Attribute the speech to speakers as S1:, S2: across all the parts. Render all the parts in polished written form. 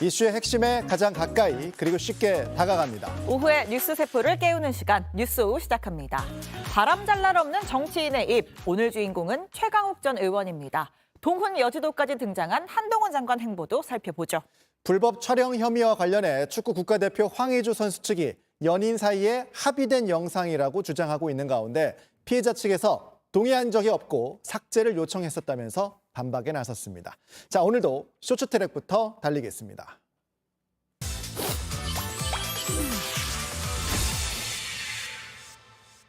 S1: 이슈의 핵심에 가장 가까이 그리고 쉽게 다가갑니다.
S2: 오후에 뉴스 세포를 깨우는 시간 뉴스오후 시작합니다. 바람 잘 날 없는 정치인의 입. 오늘 주인공은 최강욱 전 의원입니다. 동훈 여지도까지 등장한 한동훈 장관 행보도 살펴보죠.
S1: 불법 촬영 혐의와 관련해 축구 국가대표 황의조 선수 측이 연인 사이에 합의된 영상이라고 주장하고 있는 가운데 피해자 측에서 동의한 적이 없고 삭제를 요청했었다면서 반박에 나섰습니다. 자, 오늘도 쇼츠트랙부터 달리겠습니다.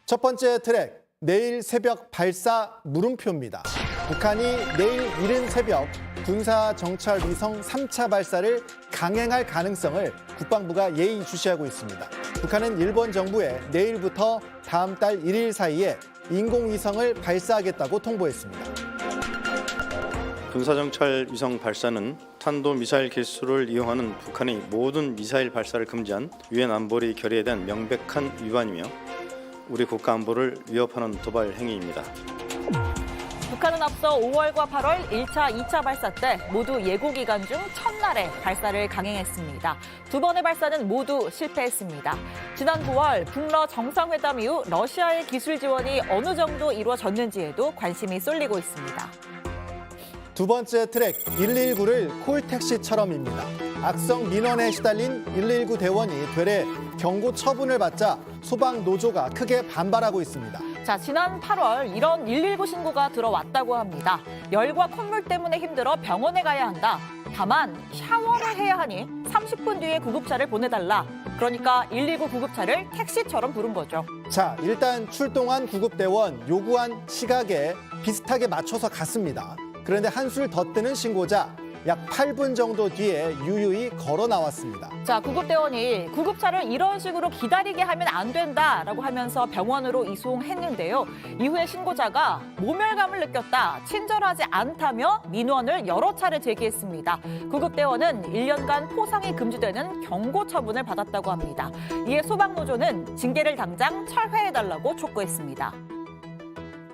S1: 첫 번째 트랙, 내일 새벽 발사 물음표입니다. 북한이 내일 이른 새벽 군사정찰 위성 3차 발사를 강행할 가능성을 국방부가 예의주시하고 있습니다. 북한은 일본 정부에 내일부터 다음 달 1일 사이에 인공위성을 발사하겠다고 통보했습니다.
S3: 군사정찰 위성 발사는 탄도미사일 기술을 이용하는 북한의 모든 미사일 발사를 금지한 유엔 안보리 결의에 대한 명백한 위반이며 우리 국가 안보를 위협하는 도발 행위입니다.
S2: 북한은 앞서 5월과 8월 1차, 2차 발사 때 모두 예고 기간 중 첫날에 발사를 강행했습니다. 두 번의 발사는 모두 실패했습니다. 지난 9월 북러 정상회담 이후 러시아의 기술 지원이 어느 정도 이루어졌는지에도 관심이 쏠리고 있습니다.
S1: 두 번째 트랙, 119를 콜택시처럼입니다. 악성 민원에 시달린 119 대원이 되레 경고 처분을 받자 소방노조가 크게 반발하고 있습니다.
S2: 자, 지난 8월 이런 119 신고가 들어왔다고 합니다. 열과 콧물 때문에 힘들어 병원에 가야 한다. 다만 샤워를 해야 하니 30분 뒤에 구급차를 보내달라. 그러니까 119 구급차를 택시처럼 부른 거죠.
S1: 자, 일단 출동한 구급대원 요구한 시각에 비슷하게 맞춰서 갔습니다. 그런데 한술 더 뜨는 신고자 약 8분 정도 뒤에 유유히 걸어 나왔습니다.
S2: 자, 구급대원이 구급차를 이런 식으로 기다리게 하면 안 된다라고 하면서 병원으로 이송했는데요. 이후에 신고자가 모멸감을 느꼈다, 친절하지 않다며 민원을 여러 차례 제기했습니다. 구급대원은 1년간 포상이 금지되는 경고 처분을 받았다고 합니다. 이에 소방노조는 징계를 당장 철회해달라고 촉구했습니다.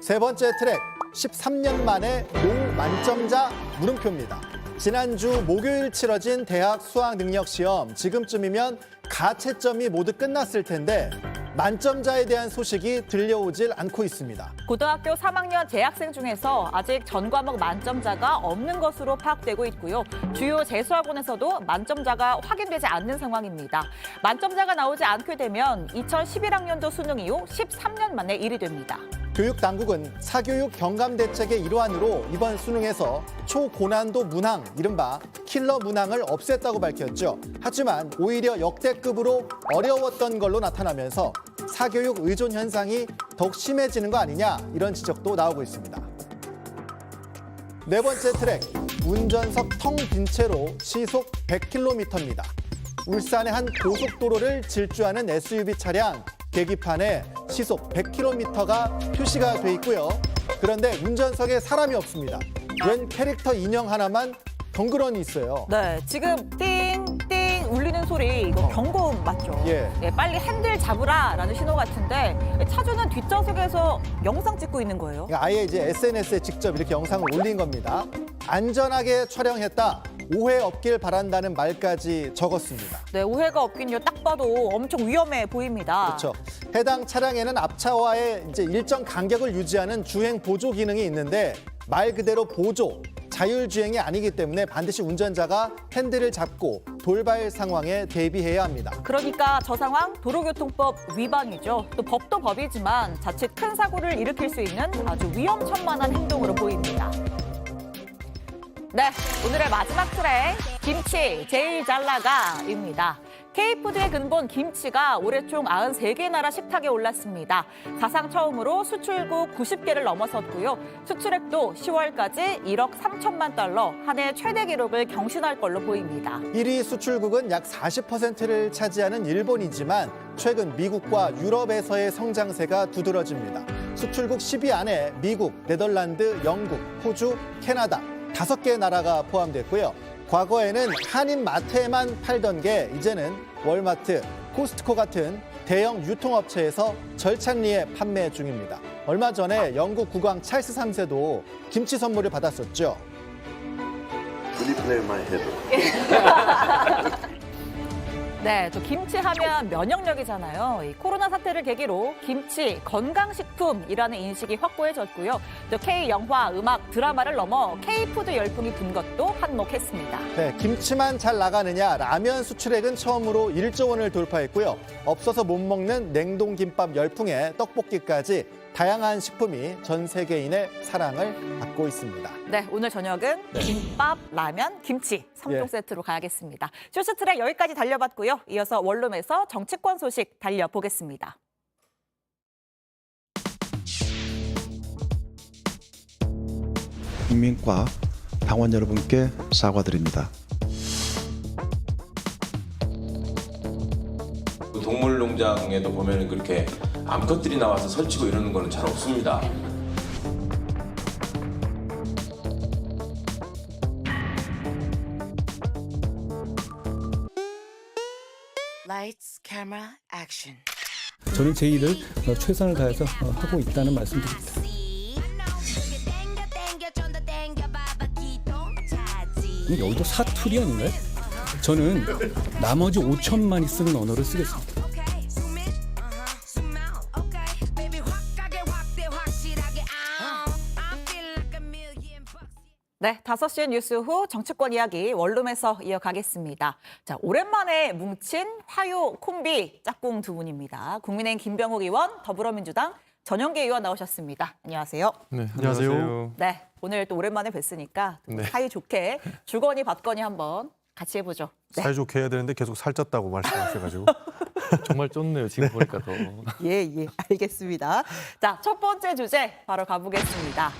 S1: 세 번째 트랙, 13년 만에 노만점자 물음표입니다. 지난주 목요일 치러진 대학 수학능력시험, 지금쯤이면 가채점이 모두 끝났을 텐데 만점자에 대한 소식이 들려오질 않고 있습니다.
S2: 고등학교 3학년 재학생 중에서 아직 전 과목 만점자가 없는 것으로 파악되고 있고요. 주요 재수학원에서도 만점자가 확인되지 않는 상황입니다. 만점자가 나오지 않게 되면 2011학년도 수능 이후 13년 만에 일이 됩니다.
S1: 교육당국은 사교육 경감대책의 일환으로 이번 수능에서 초고난도 문항, 이른바 킬러 문항을 없앴다고 밝혔죠. 하지만 오히려 역대급으로 어려웠던 걸로 나타나면서 사교육 의존 현상이 더욱 심해지는 거 아니냐, 이런 지적도 나오고 있습니다. 네 번째 트랙, 운전석 텅 빈 채로 시속 100km입니다. 울산의 한 고속도로를 질주하는 SUV 차량 계기판에 시속 100km가 표시가 돼 있고요. 그런데 운전석에 사람이 없습니다. 웬 캐릭터 인형 하나만 덩그러니 있어요.
S2: 네, 지금 띵띵 울리는 소리 이거 경고음 맞죠?
S1: 예.
S2: 네, 빨리 핸들 잡으라라는 신호 같은데 차주는 뒷좌석에서 영상 찍고 있는 거예요.
S1: 아예 이제 SNS에 직접 이렇게 영상을 올린 겁니다. 안전하게 촬영했다, 오해 없길 바란다는 말까지 적었습니다.
S2: 네, 오해가 없긴요. 딱 봐도 엄청 위험해 보입니다.
S1: 그렇죠. 해당 차량에는 앞차와의 이제 일정 간격을 유지하는 주행 보조 기능이 있는데 말 그대로 보조, 자율주행이 아니기 때문에 반드시 운전자가 핸들을 잡고 돌발 상황에 대비해야 합니다.
S2: 그러니까 저 상황 도로교통법 위반이죠. 또 법도 법이지만 자칫 큰 사고를 일으킬 수 있는 아주 위험천만한 행동으로 보입니다. 네, 오늘의 마지막 트랙, 김치 제일 잘 나가입니다. K푸드의 근본 김치가 올해 총 93개 나라 식탁에 올랐습니다. 사상 처음으로 수출국 90개를 넘어섰고요. 수출액도 10월까지 1억 3천만 달러, 한 해 최대 기록을 경신할 걸로 보입니다.
S1: 1위 수출국은 약 40%를 차지하는 일본이지만 최근 미국과 유럽에서의 성장세가 두드러집니다. 수출국 10위 안에 미국, 네덜란드, 영국, 호주, 캐나다 5개 나라가 포함됐고요. 과거에는 한인 마트에만 팔던 게 이제는 월마트, 코스트코 같은 대형 유통업체에서 절찬리에 판매 중입니다. 얼마 전에 영국 국왕 찰스 3세도 김치 선물을 받았었죠.
S4: Will you play my head?
S2: 네, 또 김치 하면 면역력이잖아요. 이 코로나 사태를 계기로 김치, 건강식품이라는 인식이 확고해졌고요. 또 K-영화, 음악, 드라마를 넘어 K-푸드 열풍이 분 것도 한몫했습니다.
S1: 네, 김치만 잘 나가느냐, 라면 수출액은 처음으로 1조 원을 돌파했고요. 없어서 못 먹는 냉동김밥 열풍에 떡볶이까지 다양한 식품이 전 세계인의 사랑을 받고 있습니다.
S2: 네, 오늘 저녁은 김밥, 라면, 김치 3종
S1: 예.
S2: 세트로 가야겠습니다. 쇼츠트랙 여기까지 달려봤고요. 이어서 원룸에서 정치권 소식 달려보겠습니다.
S5: 국민과 당원 여러분께 사과드립니다.
S6: 동물농장에도 보면 그렇게 암컷들이 나와서 설치고 이러는 거는 잘 없습니다.
S7: Lights, camera, action.
S8: 저는 제 일을 최선을 다해서 하고 있다는 말씀드립니다. 근데 여기도 사투리 아닌가요? 저는 나머지 5천만이 쓰는 언어를 쓰겠습니다.
S2: 네, 5시 뉴스 후 정치권 이야기 원룸에서 이어가겠습니다. 자, 오랜만에 뭉친 화요 콤비 짝꿍 두 분입니다. 국민의힘 김병욱 의원, 더불어민주당 전영계 의원 나오셨습니다. 안녕하세요.
S9: 네, 안녕하세요.
S2: 네, 오늘 또 오랜만에 뵀으니까
S9: 네.
S2: 사이좋게 주거니 받거니 한번 같이 해보죠. 네.
S10: 사이좋게 해야 되는데 계속 살쪘다고 말씀하셔가지고
S9: 정말 쫓네요. 지금 보니까 더.
S2: 예, 알겠습니다. 자, 첫 번째 주제 바로 가보겠습니다.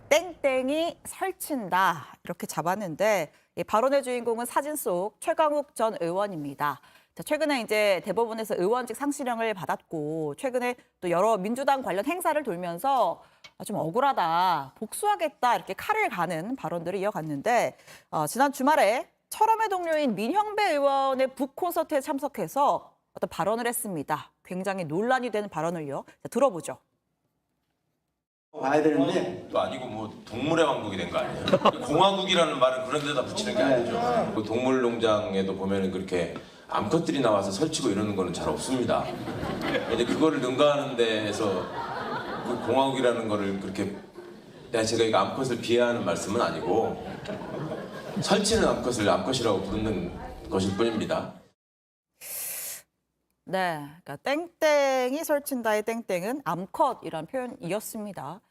S2: 땡땡이 설친다 이렇게 잡았는데 이 발언의 주인공은 사진 속 최강욱 전 의원입니다. 자, 최근에 이제 대법원에서 의원직 상실형을 받았고 최근에 또 여러 민주당 관련 행사를 돌면서 좀 억울하다, 복수하겠다 이렇게 칼을 가는 발언들을 이어갔는데 지난 주말에 철험의 동료인 민형배 의원의 북 콘서트에 참석해서 어떤 발언을 했습니다. 굉장히 논란이 되는 발언을요. 자, 들어보죠.
S6: 와야 되는데 또 아니고 뭐 동물의 왕국이 된 거 아니에요? 공화국이라는 말은 그런 데다 붙이는 게 아니죠. 그 동물농장에도 보면 그렇게 암컷들이 나와서 설치고 이러는 거는 잘 없습니다. 근데 그거를 능가하는 데에서 그 공화국이라는 거를 그렇게 제가 이거 암컷을 비하하는 말씀은 아니고 설치는 암컷을 암컷이라고 부르는 것일 뿐입니다.
S2: 네, 그러니까 땡땡이 설친다의 땡땡은 암컷이라는 표현이었습니다.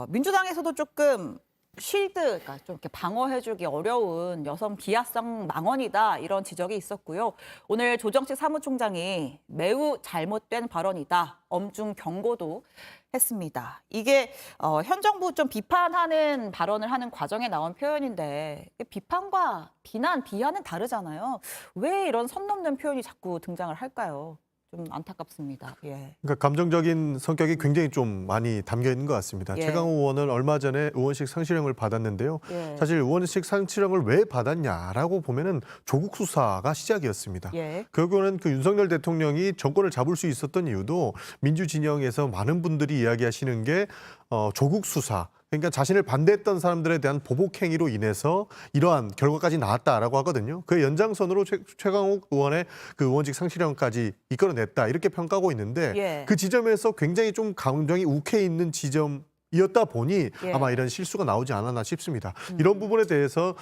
S2: 민주당에서도 조금 쉴드, 그러니까 좀 이렇게 방어해주기 어려운 여성 비하성 망언이다 이런 지적이 있었고요. 오늘 조정식 사무총장이 매우 잘못된 발언이다 엄중 경고도 했습니다. 이게 현 정부 좀 비판하는 발언을 하는 과정에 나온 표현인데 비판과 비난, 비하는 다르잖아요. 왜 이런 선 넘는 표현이 자꾸 등장을 할까요? 좀 안타깝습니다. 예.
S10: 그러니까 감정적인 성격이 굉장히 좀 많이 담겨 있는 것 같습니다.
S2: 예.
S10: 최강욱 의원은 얼마 전에 의원직 상실형을 받았는데요.
S2: 예.
S10: 사실 의원직 상실형을 왜 받았냐라고 보면은 조국 수사가 시작이었습니다.
S2: 예.
S10: 결국은 그 윤석열 대통령이 정권을 잡을 수 있었던 이유도 민주 진영에서 많은 분들이 이야기하시는 게 조국 수사. 그러니까 자신을 반대했던 사람들에 대한 보복 행위로 인해서 이러한 결과까지 나왔다라고 하거든요. 그 연장선으로 최강욱 의원의 그 의원직 상실형까지 이끌어냈다 이렇게 평가하고 있는데
S2: 예.
S10: 그 지점에서 굉장히 좀 감정이 욱해 있는 지점이었다 보니
S2: 예.
S10: 아마 이런 실수가 나오지 않았나 싶습니다. 이런 부분에 대해서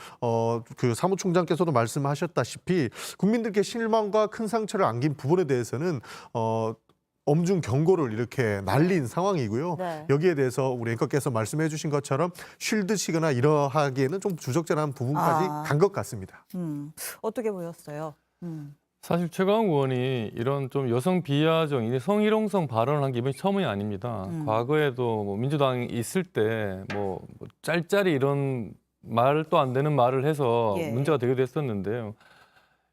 S10: 그 사무총장께서도 말씀하셨다시피 국민들께 실망과 큰 상처를 안긴 부분에 대해서는 엄중 경고를 이렇게 날린 상황이고요.
S2: 네.
S10: 여기에 대해서 우리 앵커께서 말씀해 주신 것처럼 쉴드 치거나 이러하기에는 좀 부적절한 부분까지 간 것 같습니다.
S2: 어떻게 보였어요?
S9: 사실 최강욱 의원이 이런 좀 여성 비하적, 성희롱성 발언을 한 게 이번이 처음이 아닙니다. 과거에도 뭐 민주당이 있을 때 뭐 짤짤이 이런 말도 안 되는 말을 해서
S2: 예.
S9: 문제가 되기도 했었는데요.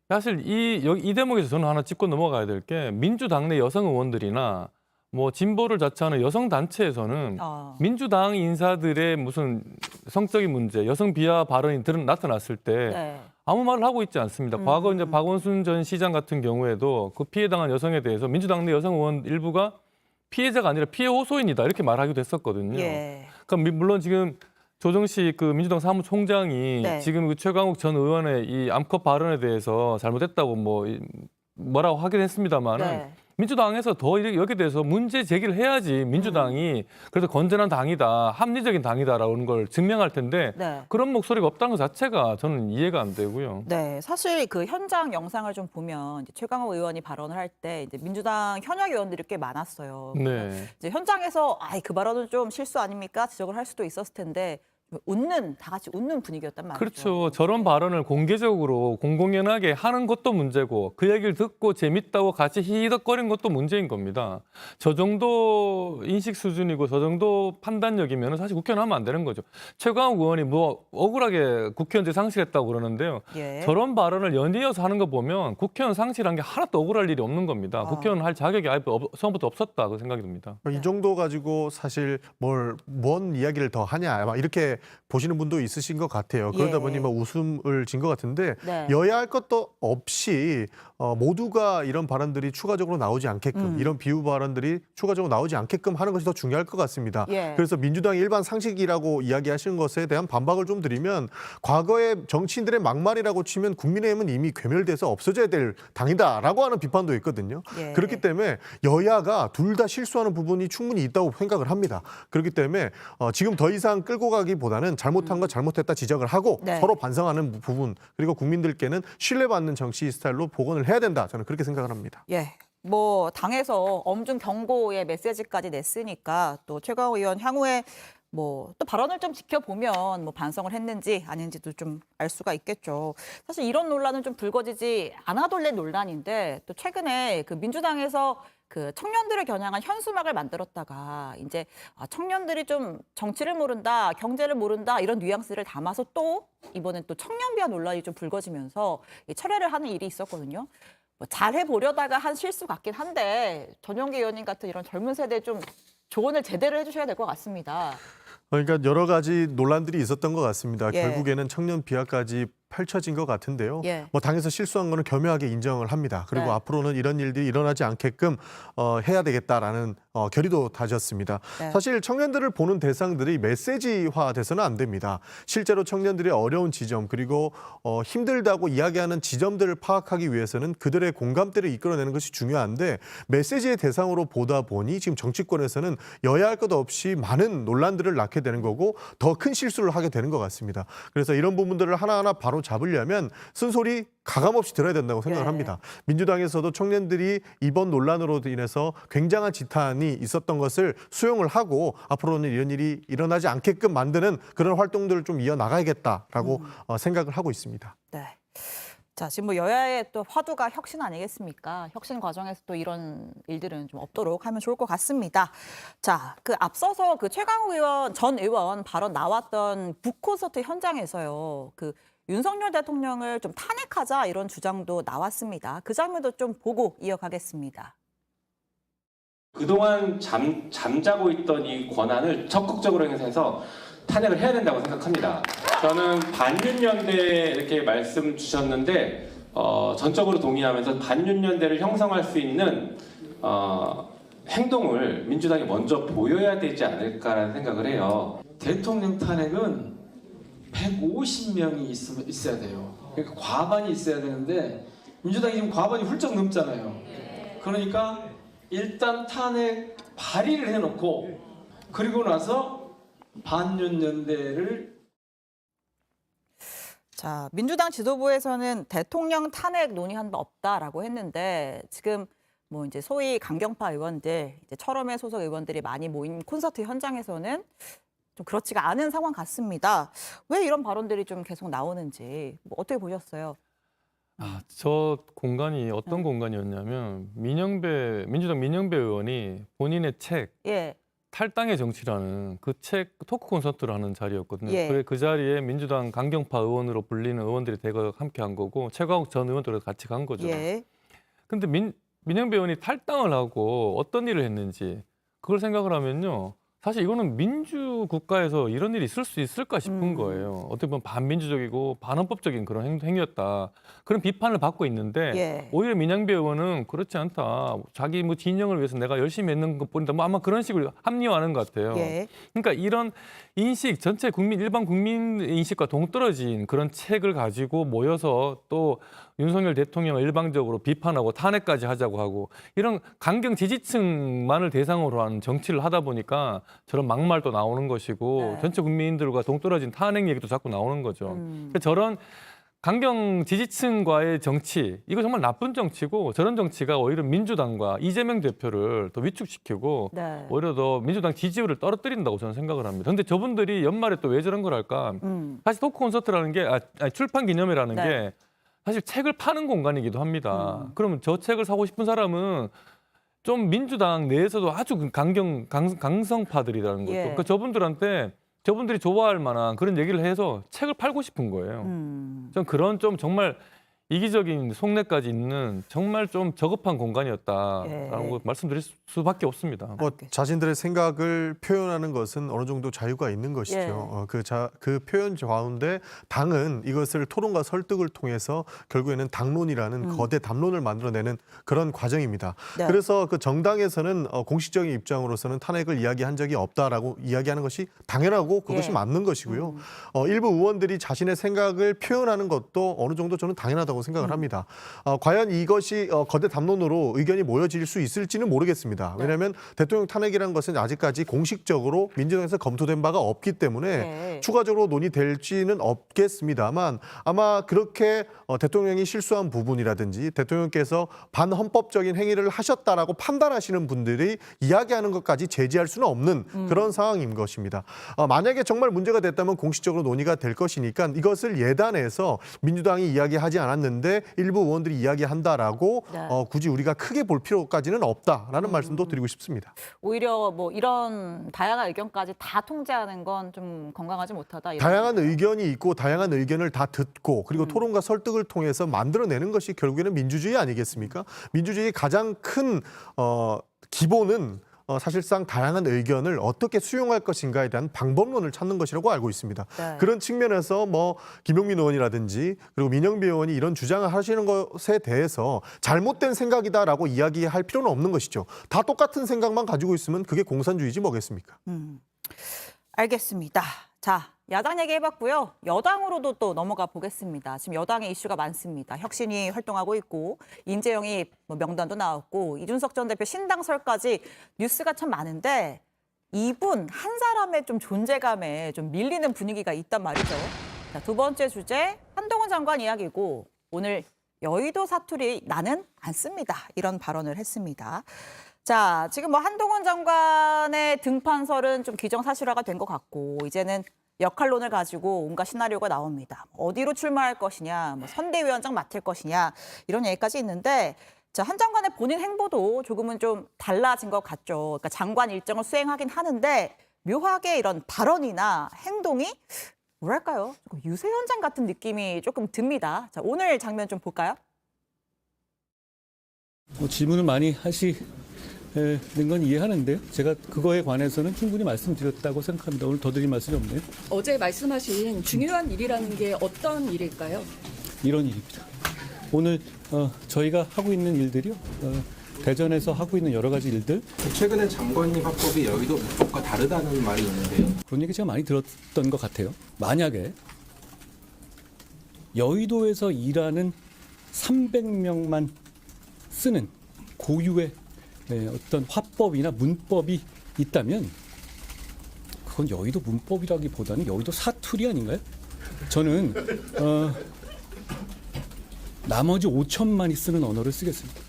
S9: 사실 이 대목에서 저는 하나 짚고 넘어가야 될 게 민주당 내 여성 의원들이나 뭐 진보를 자처하는 여성 단체에서는 민주당 인사들의 무슨 성적인 문제, 여성 비하 발언이 나타났을 때
S2: 네.
S9: 아무 말을 하고 있지 않습니다. 과거 이제 박원순 전 시장 같은 경우에도 그 피해당한 여성에 대해서 민주당 내 여성 의원 일부가 피해자가 아니라 피해 호소인이다 이렇게 말하기도 했었거든요.
S2: 예.
S9: 그러니까 물론 지금 조정식 그 민주당 사무총장이
S2: 네.
S9: 지금 그 최강욱 전 의원의 이 암컷 발언에 대해서 잘못했다고 뭐라고 하긴 했습니다만은
S2: 네.
S9: 민주당에서 더 여기에 대해서 문제 제기를 해야지 민주당이 그래도 건전한 당이다, 합리적인 당이다라는 걸 증명할 텐데
S2: 네.
S9: 그런 목소리가 없다는 것 자체가 저는 이해가 안 되고요.
S2: 네, 사실 그 현장 영상을 좀 보면 이제 최강욱 의원이 발언을 할 때 이제 민주당 현역 의원들이 꽤 많았어요.
S9: 네.
S2: 이제 현장에서 그 발언은 좀 실수 아닙니까? 지적을 할 수도 있었을 텐데 다 같이 웃는 분위기였단 말이죠.
S9: 그렇죠. 저런 발언을 공개적으로 공공연하게 하는 것도 문제고 그 얘기를 듣고 재밌다고 같이 히덕거리는 것도 문제인 겁니다. 저 정도 인식 수준이고 저 정도 판단력이면 사실 국회의원 하면 안 되는 거죠. 최강욱 의원이 뭐 억울하게 국회의원제 상실했다고 그러는데요.
S2: 예.
S9: 저런 발언을 연이어서 하는 거 보면 국회의원 상실한 게 하나도 억울할 일이 없는 겁니다. 국회의원 할 자격이 아예 처음부터 없었다 그 생각이 듭니다.
S10: 이 정도 가지고 사실 뭔 이야기를 더 하냐 아마 이렇게 보시는 분도 있으신 것 같아요. 그러다
S2: 예.
S10: 보니 막 웃음을 진 것 같은데
S2: 네.
S10: 여야 할 것도 없이 모두가 이런 발언들이 추가적으로 나오지 않게끔 이런 비유 발언들이 추가적으로 나오지 않게끔 하는 것이 더 중요할 것 같습니다.
S2: 예.
S10: 그래서 민주당의 일반 상식이라고 이야기하시는 것에 대한 반박을 좀 드리면 과거에 정치인들의 막말이라고 치면 국민의힘은 이미 괴멸돼서 없어져야 될 당이다라고 하는 비판도 있거든요.
S2: 예.
S10: 그렇기 때문에 여야가 둘 다 실수하는 부분이 충분히 있다고 생각을 합니다. 그렇기 때문에 지금 더 이상 끌고 가기보다는 잘못한 거 잘못했다 지적을 하고
S2: 네.
S10: 서로 반성하는 부분 그리고 국민들께는 신뢰받는 정치 스타일로 복원을 해야 된다. 저는 그렇게 생각을 합니다.
S2: 예. 뭐 당에서 엄중 경고의 메시지까지 냈으니까 또 최강욱 의원 향후에 뭐 또 발언을 좀 지켜보면 뭐 반성을 했는지 아닌지도 좀 알 수가 있겠죠. 사실 이런 논란은 좀 불거지지 않아둘래 논란인데 또 최근에 그 민주당에서 그 청년들을 겨냥한 현수막을 만들었다가 이제 청년들이 좀 정치를 모른다, 경제를 모른다 이런 뉘앙스를 담아서 또 이번엔 또 청년 비하 논란이 좀 불거지면서 철회를 하는 일이 있었거든요. 뭐 잘해보려다가 한 실수 같긴 한데 전용기 의원님 같은 이런 젊은 세대에 좀 조언을 제대로 해주셔야 될 것 같습니다.
S10: 그러니까 여러 가지 논란들이 있었던 것 같습니다.
S2: 예.
S10: 결국에는 청년 비하까지 펼쳐진 것 같은데요.
S2: 예.
S10: 뭐 당에서 실수한 거는 겸허하게 인정을 합니다. 그리고
S2: 네.
S10: 앞으로는 이런 일들이 일어나지 않게끔 해야 되겠다라는 결의도 다졌습니다.
S2: 네.
S10: 사실 청년들을 보는 대상들이 메시지화 돼서는 안 됩니다. 실제로 청년들의 어려운 지점 그리고 힘들다고 이야기하는 지점들을 파악하기 위해서는 그들의 공감대를 이끌어내는 것이 중요한데 메시지의 대상으로 보다 보니 지금 정치권에서는 여야 할 것 없이 많은 논란들을 낳게 되는 거고 더 큰 실수를 하게 되는 것 같습니다. 그래서 이런 부분들을 하나하나 바로 잡으려면 쓴소리 가감없이 들어야 된다고 생각을
S2: 예.
S10: 합니다. 민주당에서도 청년들이 이번 논란으로 인해서 굉장한 지탄이 있었던 것을 수용을 하고 앞으로는 이런 일이 일어나지 않게끔 만드는 그런 활동들을 좀 이어나가야겠다라고 생각을 하고 있습니다.
S2: 네. 자, 지금 뭐 여야의 또 화두가 혁신 아니겠습니까? 혁신 과정에서 또 이런 일들은 좀 없도록 하면 좋을 것 같습니다. 자, 그 앞서서 그 최강욱 의원, 전 의원 발언 나왔던 북콘서트 현장에서요. 그 윤석열 대통령을 좀 탄핵하자 이런 주장도 나왔습니다. 그 장면도 좀 보고 이어가겠습니다.
S11: 그동안 잠자고 있던 이 권한을 적극적으로 행사해서 탄핵을 해야 된다고 생각합니다. 저는 반윤연대 이렇게 말씀 주셨는데 전적으로 동의하면서 반윤연대를 형성할 수 있는 행동을 민주당이 먼저 보여야 되지 않을까라는 생각을 해요.
S12: 대통령 탄핵은 150명이 있어야 돼요. 그러니까 과반이 있어야 되는데 민주당이 지금 과반이 훌쩍 넘잖아요. 그러니까 일단 탄핵 발의를 해놓고 그리고 나서 반윤연대를
S2: 자, 민주당 지도부에서는 대통령 탄핵 논의한 바 없다라고 했는데 지금 뭐 이제 소위 강경파 의원들, 이제 철험회 소속 의원들이 많이 모인 콘서트 현장에서는 좀 그렇지가 않은 상황 같습니다. 왜 이런 발언들이 좀 계속 나오는지 뭐 어떻게 보셨어요?
S9: 저 공간이 어떤 공간이었냐면 민주당 민영배 의원이 본인의 책
S2: 예.
S9: 탈당의 정치라는 그 책 토크 콘서트를 하는 자리였거든요.
S2: 예.
S9: 그 자리에 민주당 강경파 의원으로 불리는 의원들이 대거 함께 한 거고 최강욱 전 의원도 같이 간 거죠.
S2: 예.
S9: 근데 민영배 의원이 탈당을 하고 어떤 일을 했는지 그걸 생각을 하면요. 사실 이거는 민주 국가에서 이런 일이 있을 수 있을까 싶은 거예요. 어떻게 보면 반민주적이고 반헌법적인 그런 행위였다. 그런 비판을 받고 있는데
S2: 예.
S9: 오히려 민양배 의원은 그렇지 않다. 자기 뭐 진영을 위해서 내가 열심히 했는 것 뿐이다. 뭐 아마 그런 식으로 합리화하는 것 같아요.
S2: 예.
S9: 그러니까 이런 인식 전체 일반 국민 인식과 동떨어진 그런 책을 가지고 모여서 또 윤석열 대통령을 일방적으로 비판하고 탄핵까지 하자고 하고 이런 강경 지지층만을 대상으로 하는 정치를 하다 보니까 저런 막말도 나오는 것이고
S2: 네.
S9: 전체 국민들과 동떨어진 탄핵 얘기도 자꾸 나오는 거죠. 그러니까 저런 강경 지지층과의 정치, 이거 정말 나쁜 정치고 저런 정치가 오히려 민주당과 이재명 대표를 더 위축시키고
S2: 네.
S9: 오히려 더 민주당 지지율을 떨어뜨린다고 저는 생각을 합니다. 근데 저분들이 연말에 또 왜 저런 걸 할까? 사실 토크 콘서트라는 게, 출판 기념회라는
S2: 네.
S9: 게 사실 책을 파는 공간이기도 합니다. 그러면 저 책을 사고 싶은 사람은 좀 민주당 내에서도 아주 강성파들이라는 거죠.
S2: 예.
S9: 그러니까 저분들이 좋아할 만한 그런 얘기를 해서 책을 팔고 싶은 거예요. 전 그런 좀 정말 이기적인 속내까지 있는 정말 좀 저급한 공간이었다라고 말씀드릴 수밖에 없습니다.
S10: 뭐 자신들의 생각을 표현하는 것은 어느 정도 자유가 있는 것이죠. 그 표현 가운데 당은 이것을 토론과 설득을 통해서 결국에는 당론이라는 거대 담론을 만들어내는 그런 과정입니다.
S2: 네.
S10: 그래서 그 정당에서는 공식적인 입장으로서는 탄핵을 이야기한 적이 없다라고 이야기하는 것이 당연하고 그것이
S2: 예.
S10: 맞는 것이고요. 일부 의원들이 자신의 생각을 표현하는 것도 어느 정도 저는 당연하다고 생각을 합니다. 과연 이것이 거대 담론으로 의견이 모여질 수 있을지는 모르겠습니다. 왜냐하면 대통령 탄핵이라는 것은 아직까지 공식적으로 민주당에서 검토된 바가 없기 때문에 추가적으로 논의될지는 없겠습니다만 아마 그렇게 대통령이 실수한 부분이라든지 대통령께서 반헌법적인 행위를 하셨다라고 판단하시는 분들이 이야기하는 것까지 제지할 수는 없는 그런 상황인 것입니다. 만약에 정말 문제가 됐다면 공식적으로 논의가 될 것이니까 이것을 예단해서 민주당이 이야기하지 않았는데 일부 의원들이 이야기한다라고 굳이 우리가 크게 볼 필요까지는 없다라는 말씀도 드리고 싶습니다.
S2: 오히려 뭐 이런 다양한 의견까지 다 통제하는 건 좀 건강하지 못하다. 이런
S10: 다양한 의견이 있고 다양한 의견을 다 듣고 그리고 토론과 설득을 통해서 만들어내는 것이 결국에는 민주주의 아니겠습니까? 민주주의의 가장 큰 기본은 사실상 다양한 의견을 어떻게 수용할 것인가에 대한 방법론을 찾는 것이라고 알고 있습니다.
S2: 네.
S10: 그런 측면에서 뭐 김용민 의원이라든지 그리고 민영배 의원이 이런 주장을 하시는 것에 대해서 잘못된 생각이다라고 이야기할 필요는 없는 것이죠. 다 똑같은 생각만 가지고 있으면 그게 공산주의지 뭐겠습니까?
S2: 알겠습니다. 자, 야당 얘기해봤고요. 여당으로도 또 넘어가 보겠습니다. 지금 여당에 이슈가 많습니다. 혁신이 활동하고 있고 인재영이 명단도 나왔고 이준석 전 대표 신당설까지 뉴스가 참 많은데 이분 한 사람의 좀 존재감에 좀 밀리는 분위기가 있단 말이죠. 자, 두 번째 주제 한동훈 장관 이야기고 오늘 여의도 사투리 나는 안 씁니다. 이런 발언을 했습니다. 자, 지금 뭐 한동훈 장관의 등판설은 좀 기정사실화가 된 것 같고 이제는 역할론을 가지고 온갖 시나리오가 나옵니다. 어디로 출마할 것이냐, 뭐 선대위원장 맡을 것이냐 이런 얘기까지 있는데 자, 한 장관의 본인 행보도 조금은 좀 달라진 것 같죠. 그러니까 장관 일정을 수행하긴 하는데 묘하게 이런 발언이나 행동이 뭐랄까요? 조금 유세 현장 같은 느낌이 조금 듭니다. 자, 오늘 장면 좀 볼까요?
S8: 질문을 많이 하시는 건 이해하는데요. 제가 그거에 관해서는 충분히 말씀드렸다고 생각합니다. 오늘 더 드릴 말씀이 없네요.
S13: 어제 말씀하신 중요한 일이라는 게 어떤 일일까요?
S8: 이런 일입니다. 오늘 저희가 하고 있는 일들이요. 대전에서 하고 있는 여러 가지 일들.
S14: 최근에 장관님 화법이 여의도 문법과 다르다는 말이 있는데요.
S8: 그런 얘기 제가 많이 들었던 것 같아요. 만약에 여의도에서 일하는 300명만 쓰는 고유의 어떤 화법이나 문법이 있다면 그건 여의도 문법이라기보다는 여의도 사투리 아닌가요? 저는 나머지 5천만이 쓰는 언어를 쓰겠습니다.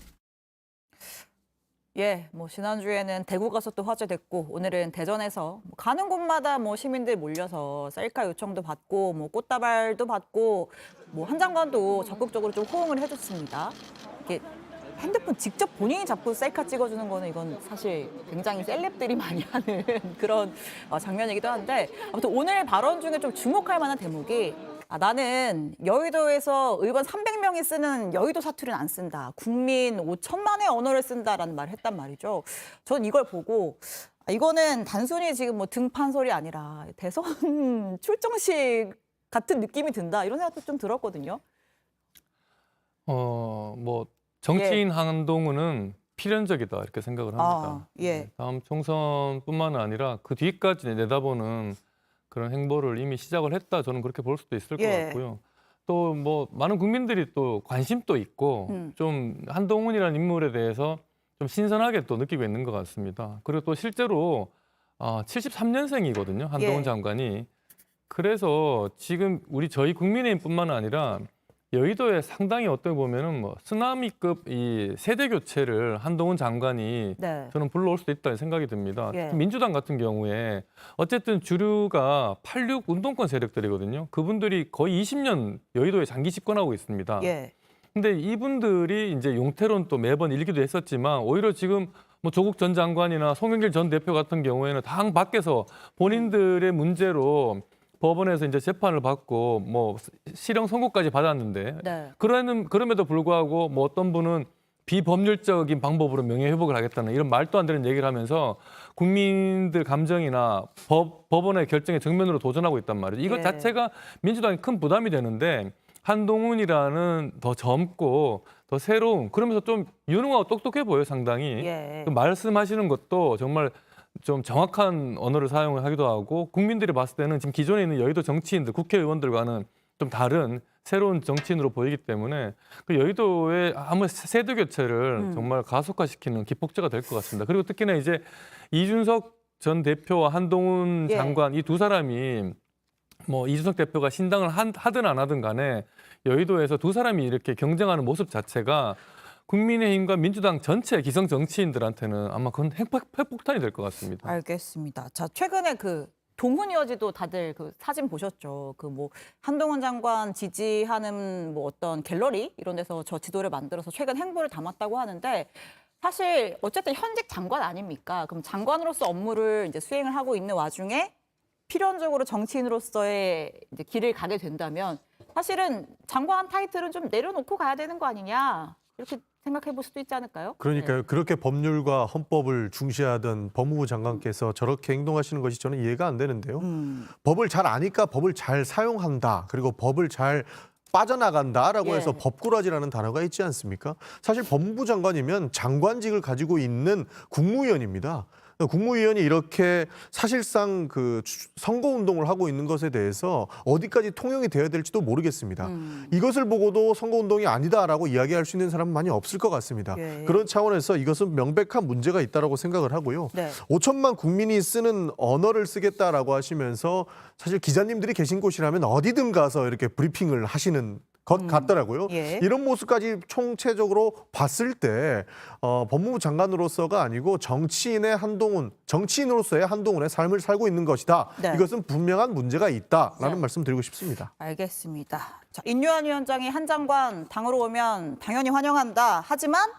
S2: 예, 뭐 지난주에는 대구 가서 또 화제됐고 오늘은 대전에서 가는 곳마다 뭐 시민들 몰려서 셀카 요청도 받고 뭐 꽃다발도 받고 뭐 한 장관도 적극적으로 좀 호응을 해줬습니다. 이게 핸드폰 직접 본인이 잡고 셀카 찍어주는 거는 이건 사실 굉장히 셀럽들이 많이 하는 그런 장면이기도 한데 아무튼 오늘 발언 중에 좀 주목할 만한 대목이 나는 여의도에서 의원 300명 대통령이 쓰는 여의도 사투리는 안 쓴다. 국민 5천만의 언어를 쓴다라는 말을 했단 말이죠. 전 이걸 보고 이거는 단순히 지금 뭐 등판 소리 아니라 대선 출정식 같은 느낌이 든다. 이런 생각도 좀 들었거든요.
S9: 뭐 정치인 한동훈은 필연적이다 이렇게 생각을 합니다.
S2: 예.
S9: 다음 총선뿐만 아니라 그 뒤까지 내다보는 그런 행보를 이미 시작을 했다. 저는 그렇게 볼 수도 있을 것 같고요. 또 뭐 많은 국민들이 또 관심도 있고 좀 한동훈이라는 인물에 대해서 좀 신선하게 또 느끼고 있는 것 같습니다. 그리고 또 실제로 73년생이거든요. 한동훈 장관이. 그래서 지금 저희 국민의힘뿐만 아니라 여의도에 상당히 어떻게 보면은 뭐 쓰나미급 이 세대 교체를 한동훈 장관이 저는 불러올 수도 있다는 생각이 듭니다. 민주당 같은 경우에 어쨌든 주류가 86 운동권 세력들이거든요. 그분들이 거의 20년 여의도에 장기 집권하고 있습니다. 근데 이분들이 이제 용태론 또 매번 일기도 했었지만 오히려 지금 뭐 조국 전 장관이나 송영길 전 대표 같은 경우에는 당 밖에서 본인들의 문제로 법원에서 이제 재판을 받고 뭐 실형 선고까지 받았는데 그럼에도 불구하고 뭐 어떤 분은 비법률적인 방법으로 명예회복을 하겠다는 이런 말도 안 되는 얘기를 하면서 국민들 감정이나 법원의 결정에 정면으로 도전하고 있단 말이죠. 이것 자체가 민주당에 큰 부담이 되는데 한동훈이라는 더 젊고 더 새로운 그러면서 좀 유능하고 똑똑해 보여요 상당히. 그 말씀하시는 것도 정말 좀 정확한 언어를 사용을 하기도 하고 국민들이 봤을 때는 지금 기존에 있는 여의도 정치인들, 국회의원들과는 좀 다른 새로운 정치인으로 보이기 때문에 그 여의도의 아무 세대 교체를 정말 가속화시키는 기폭제가 될 것 같습니다. 그리고 특히나 이제 이준석 전 대표와 한동훈 장관 이 두 사람이 뭐 이준석 대표가 신당을 하든 안 하든 간에 여의도에서 두 사람이 이렇게 경쟁하는 모습 자체가 국민의힘과 민주당 전체 기성 정치인들한테는 아마 그건 핵폭탄이 될 것 같습니다.
S2: 알겠습니다. 자, 최근에 그 동훈이어지도 다들 그 사진 보셨죠? 그 뭐 한동훈 장관 지지하는 뭐 어떤 갤러리 이런 데서 저 지도를 만들어서 최근 행보를 담았다고 하는데 사실 어쨌든 현직 장관 아닙니까? 그럼 장관으로서 업무를 이제 수행을 하고 있는 와중에 필연적으로 정치인으로서의 이제 길을 가게 된다면 사실은 장관 타이틀은 좀 내려놓고 가야 되는 거 아니냐 이렇게 생각해 볼 수도 있지 않을까요?
S10: 그러니까요. 그렇게 법률과 헌법을 중시하던 법무부 장관께서 저렇게 행동하시는 것이 저는 이해가 안 되는데요. 법을 잘 아니까 법을 잘 사용한다. 그리고 법을 잘 빠져나간다라고 해서 법꾸라지라는 단어가 있지 않습니까? 사실 법무부 장관이면 장관직을 가지고 있는 국무위원입니다. 국무위원이 이렇게 사실상 그 선거운동을 하고 있는 것에 대해서 어디까지 통용이 되어야 될지도 모르겠습니다. 이것을 보고도 선거운동이 아니다라고 이야기할 수 있는 사람은 많이 없을 것 같습니다. 그런 차원에서 이것은 명백한 문제가 있다고 생각을 하고요. 5천만 국민이 쓰는 언어를 쓰겠다라고 하시면서 사실 기자님들이 계신 곳이라면 어디든 가서 이렇게 브리핑을 하시는 것 같더라고요. 이런 모습까지 총체적으로 봤을 때 법무부 장관으로서가 아니고 정치인으로서의 한동훈의 삶을 살고 있는 것이다. 이것은 분명한 문제가 있다라는 말씀 드리고 싶습니다.
S2: 알겠습니다. 자, 인류한 위원장이 한 장관 당으로 오면 당연히 환영한다. 하지만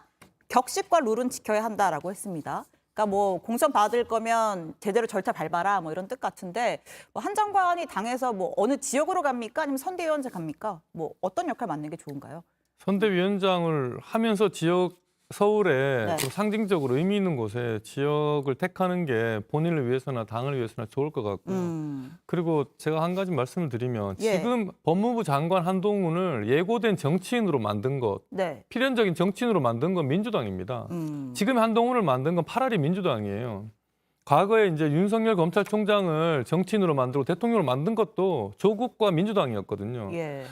S2: 격식과 룰은 지켜야 한다라고 했습니다. 그러니까 뭐 공천 받을 거면 제대로 절차 밟아라 뭐 이런 뜻 같은데 뭐 한 장관이 당에서 뭐 어느 지역으로 갑니까? 아니면 선대위원장 갑니까? 뭐 어떤 역할 맡는 게 좋은가요?
S9: 선대위원장을 하면서 서울에 좀 상징적으로 의미 있는 곳에 지역을 택하는 게 본인을 위해서나 당을 위해서나 좋을 것 같고요. 그리고 제가 한 가지 말씀을 드리면 지금 법무부 장관 한동훈을 예고된 정치인으로 만든 것, 필연적인 정치인으로 만든 건 민주당입니다. 지금 한동훈을 만든 건 파라리 민주당이에요. 과거에 이제 윤석열 검찰총장을 정치인으로 만들고 대통령으로 만든 것도 조국과 민주당이었거든요.